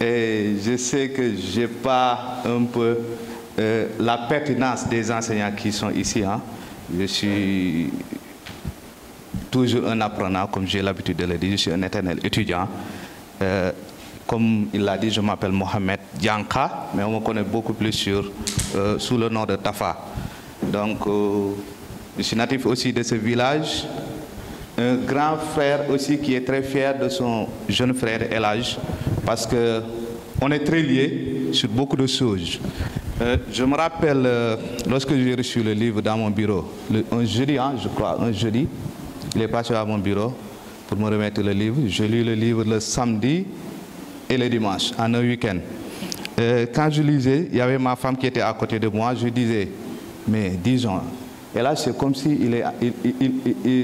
Et je sais que je n'ai pas un peu la pertinence des enseignants qui sont ici. Hein. Je suis toujours un apprenant, comme j'ai l'habitude de le dire. Je suis un éternel étudiant. Comme il l'a dit, je m'appelle Mohamed Dianka, mais on me connaît beaucoup plus sous le nom de Tafa. Donc, je suis natif aussi de ce village. Un grand frère aussi qui est très fier de son jeune frère El Hadj, parce qu'on est très liés sur beaucoup de choses. Je me rappelle, lorsque j'ai reçu le livre dans mon bureau, un jeudi, hein, je crois, un jeudi, il est passé à mon bureau pour me remettre le livre. J'ai lu le livre le samedi et le dimanche, en un week-end. Quand je lisais, il y avait ma femme qui était à côté de moi. Je disais, mais disons, et là c'est comme si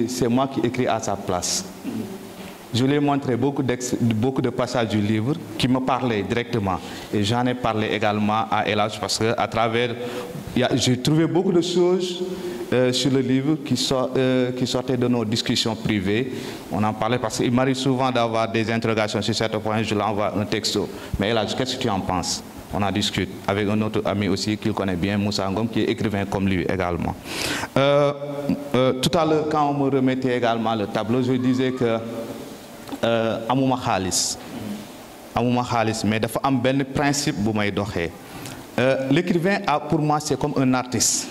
c'est moi qui écris à sa place. Je lui ai montré beaucoup de passages du livre qui me parlaient directement. Et j'en ai parlé également à El Hadj parce qu'à travers, j'ai trouvé beaucoup de choses sur le livre qui sortaient de nos discussions privées. On en parlait parce qu'il m'arrive souvent d'avoir des interrogations sur certains points, je l'envoie un texto. Mais El Hadj, qu'est-ce que tu en penses? On en discute avec un autre ami aussi qu'il connaît bien, Moussa Ngom, qui est écrivain comme lui également. Tout à l'heure, quand on me remettait également le tableau, je disais que amuma khalis, mais dafa am ben principe bu may doxé. L'écrivain pour moi c'est comme un artiste.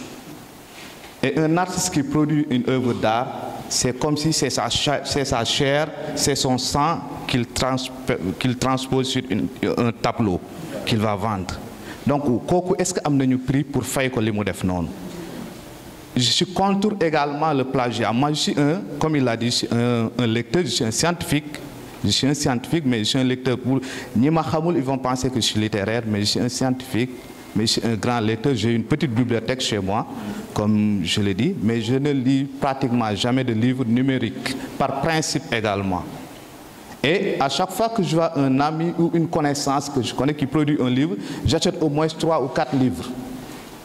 Et un artiste qui produit une œuvre d'art, c'est comme si c'est sa chair, c'est son sang qu'il transpose sur un tableau qu'il va vendre. Donc, est-ce qu'il y a un prix pour faire ce qu'il def non? Je suis contre également le plagiat. Moi, je suis comme il l'a dit, je suis un lecteur, je suis un scientifique. Je suis un scientifique, mais je suis un lecteur. Ils vont penser que je suis littéraire, mais je suis un scientifique. Mais je suis un grand lecteur. J'ai une petite bibliothèque chez moi, comme je l'ai dit, mais je ne lis pratiquement jamais de livres numériques, par principe également. Et à chaque fois que je vois un ami ou une connaissance que je connais qui produit un livre, j'achète au moins 3 ou 4 livres.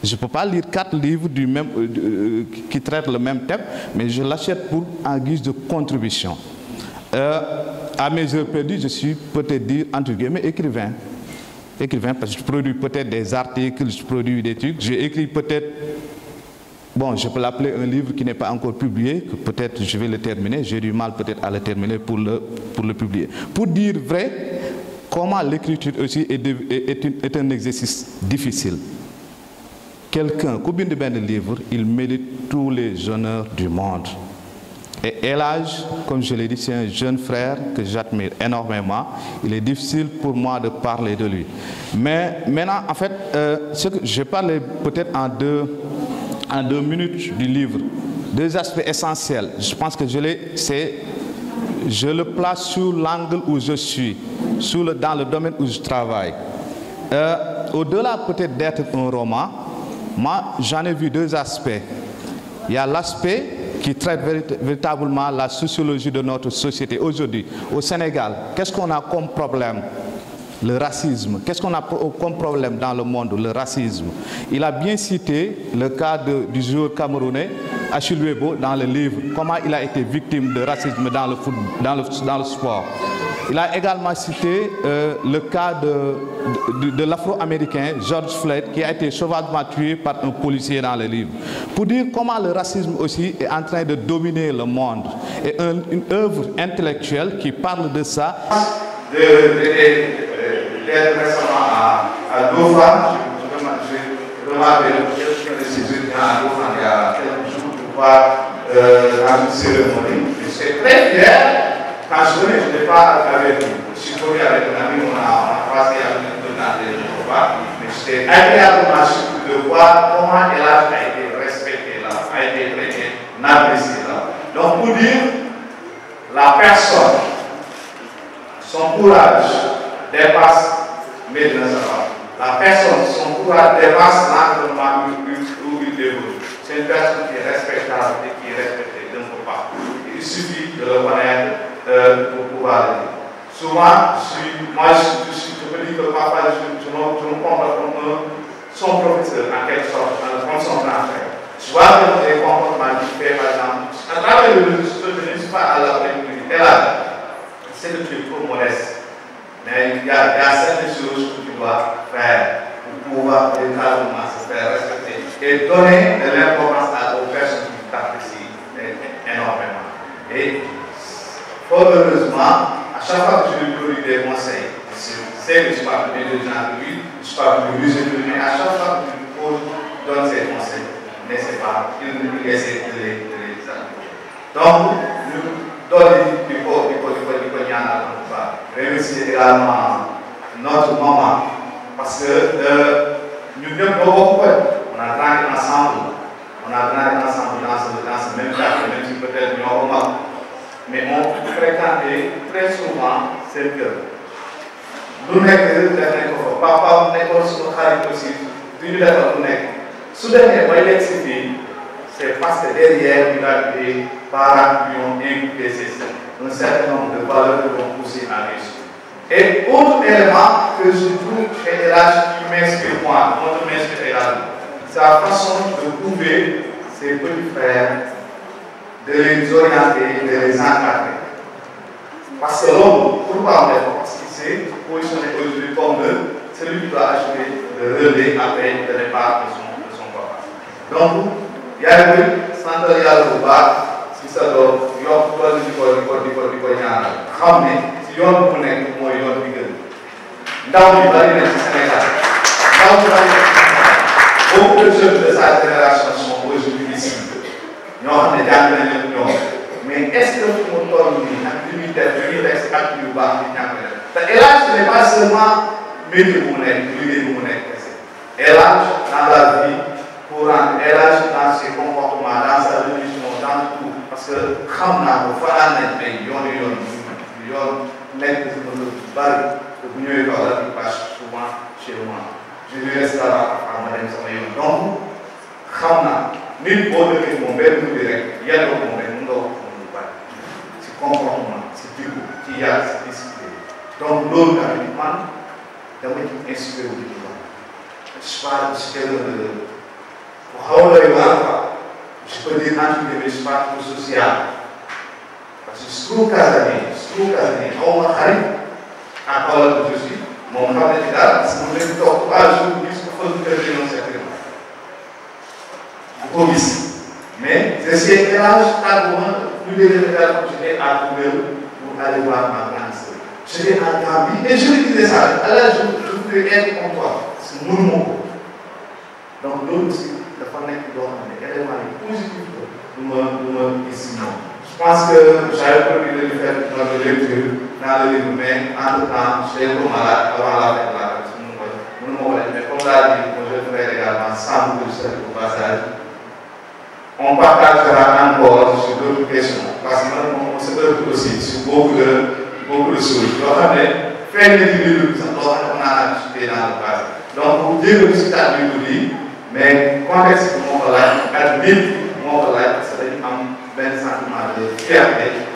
Je ne peux pas lire 4 livres qui traitent le même thème, mais je l'achète en guise de contribution. À mes heures perdues, je suis peut-être dire entre guillemets écrivain. Écrivain parce que je produis peut-être des articles, je produis des trucs. J'ai écrit peut-être, bon, je peux l'appeler un livre qui n'est pas encore publié, que peut-être je vais le terminer. J'ai du mal peut-être à le terminer pour le publier. Pour dire vrai, comment l'écriture aussi est un exercice difficile. Quelqu'un qui vient de bien le livre, il mérite tous les honneurs du monde. Et El Hadj, comme je l'ai dit, c'est un jeune frère que j'admire énormément. Il est difficile pour moi de parler de lui. Mais maintenant, en fait, je parlais peut-être en deux minutes du livre. 2 aspects essentiels. Je pense que je le place sous l'angle où je suis, dans le domaine où je travaille. Au-delà peut-être d'être un roman, moi j'en ai vu 2 aspects. Il y a l'aspect qui traite véritablement la sociologie de notre société aujourd'hui. Au Sénégal, qu'est-ce qu'on a comme problème? Le racisme. Qu'est-ce qu'on a comme problème dans le monde? Le racisme. Il a bien cité le cas du joueur camerounais, Achille Webo, dans le livre, comment il a été victime de racisme dans le sport. Il a également cité le cas de l'Afro-Américain George Floyd qui a été sauvagement tué par un policier dans le livre. Pour dire comment le racisme aussi est en train de dominer le monde. Et une œuvre intellectuelle qui parle de ça. D'être récemment à Dauphin, je remarqué quelques de ces étudiants à Dauphin il y a quelques jours pour voir dans une cérémonie. Je suis très fier. Quand je venais, je n'étais pas avec vous. Je suis venu avec un ami, on a croisé avec un dans des repas. Mais j'étais agréablement surpris de voir comment El Hadj a été respecté là, a été traité, apprécié là. Donc pour dire, la personne, son courage dépasse Médina Sabakh. La personne, son courage dépasse l'environnement où il évolue. C'est une personne qui est respectable et qui est respectée d'un peu partout. Il suffit de le connaître pour pouvoir le dire. Souvent, je peux dire que parfois je me comporte comme son professeur, en quelque sorte, comme son grand frère. Je vois que des comportements différents, par exemple, à travers le livre, je ne suis pas à la République. c'est que tu es trop modeste. Mais il y a certaines choses que tu dois faire pour pouvoir véritablement se faire respecter et donner de l'importance aux personnes qui t'apprécient énormément. Et heureusement, à chaque fois que je lui produis des conseils, c'est que je parle de gens de lui, je parle de lui, mais à chaque fois que je lui donne ces conseils, n'est-ce pas, il essaie de les appliquer. Donc, nous donnons du coup, remercier également notre maman, parce que nous ne sommes pas beaucoup, on a grandi ensemble, dans ce même quartier, même si peut-être nous avons mal. Mais on fréquentait très souvent cette gueule. Nous sommes des papa, nous sommes aussi, nous sommes c'est parce que derrière, il y a des parents qui ont inculqué un certain nombre de valeurs qui vont pousser à réussir. Et autre élément que je trouve chez Elage qui m'inspire moi, c'est la façon de trouver ses petits frères, de les orienter, de les encadrer. Parce que l'homme, pourquoi on est parce qu'il s'est positionné aujourd'hui comme celui qui doit acheter le relais après le départ de son papa. Donc, il y a eu centre yàlla bu baax si sa doom yokk tool di ko ñaanal xam ne si yoon bu nekk mooy yoon bi gën ndaw bi bari na ci Sénégal ndaw bi bari na ci Sénégal beaucoup de jeunes de sa génération sont aujourd'hui ici ñoo xam ne jàng nañ leen ñoom mais est-ce que fu mu toll nii ak li muy def si acte yu baax di ñàkk def te Elage ce n'est pas seulement métier bu mu nekk liggéey bu mu nekk kese Elage dans la vie pour rendre Elage dans ses comportements, dans sa religion, dans tout. Parce que, xam naa ko fanaan nañ ay yoon nekk si lu bari te bu ñëwee kaw la il passe souvent chez moi. Je lui reste là ma dem sama yoon. Donc, xam naa nit boo dëkkee moom benn bi rek yàlla ko moom rek mën nga wax moom lu bari. Si comportement, si jikko, ci yar, si discipline. Donc, loolu tamit man dama ci inspiré wu di ko wax. Je parle de je peux dire entre guillemets parcours social parce que je trouve casanier xaw ma xarit à Kaolack bu je suis moom xam ne ci daal parce que mu leen toog 3 jours gis ko fa kër gi noonu certainement bu ko gis mais je sais Elage tàgguma plus de l'état j'étais à Koungheul pour aller voir ma grande sœur j'étais en Gambie et je lui disais ça alors je voudrais être comme toi parce que mënu ma ko donc loolu aussi dafa nekk loo xam ne élément yi positif la du ma gis si ñoom. Je pense que j'avais prévu de lui faire notre lecture dans le livre mais entre temps j'étais trop malade avant la fin de la vie mënu ma ko def mais comme l'a dit je le ferai également sans doute au passage. On partagera encore sur d'autres questions parce que man on se heurte aussi sur beaucoup de choses yoo xam ne feeñ na ci biir bi sax loo xam ne on a discuté dans le passé donc jéego si kàddu yu bëri mais contexte bi moo ko laaj ak nit moo ko laaj parce que dañu am benn sentiment de fierté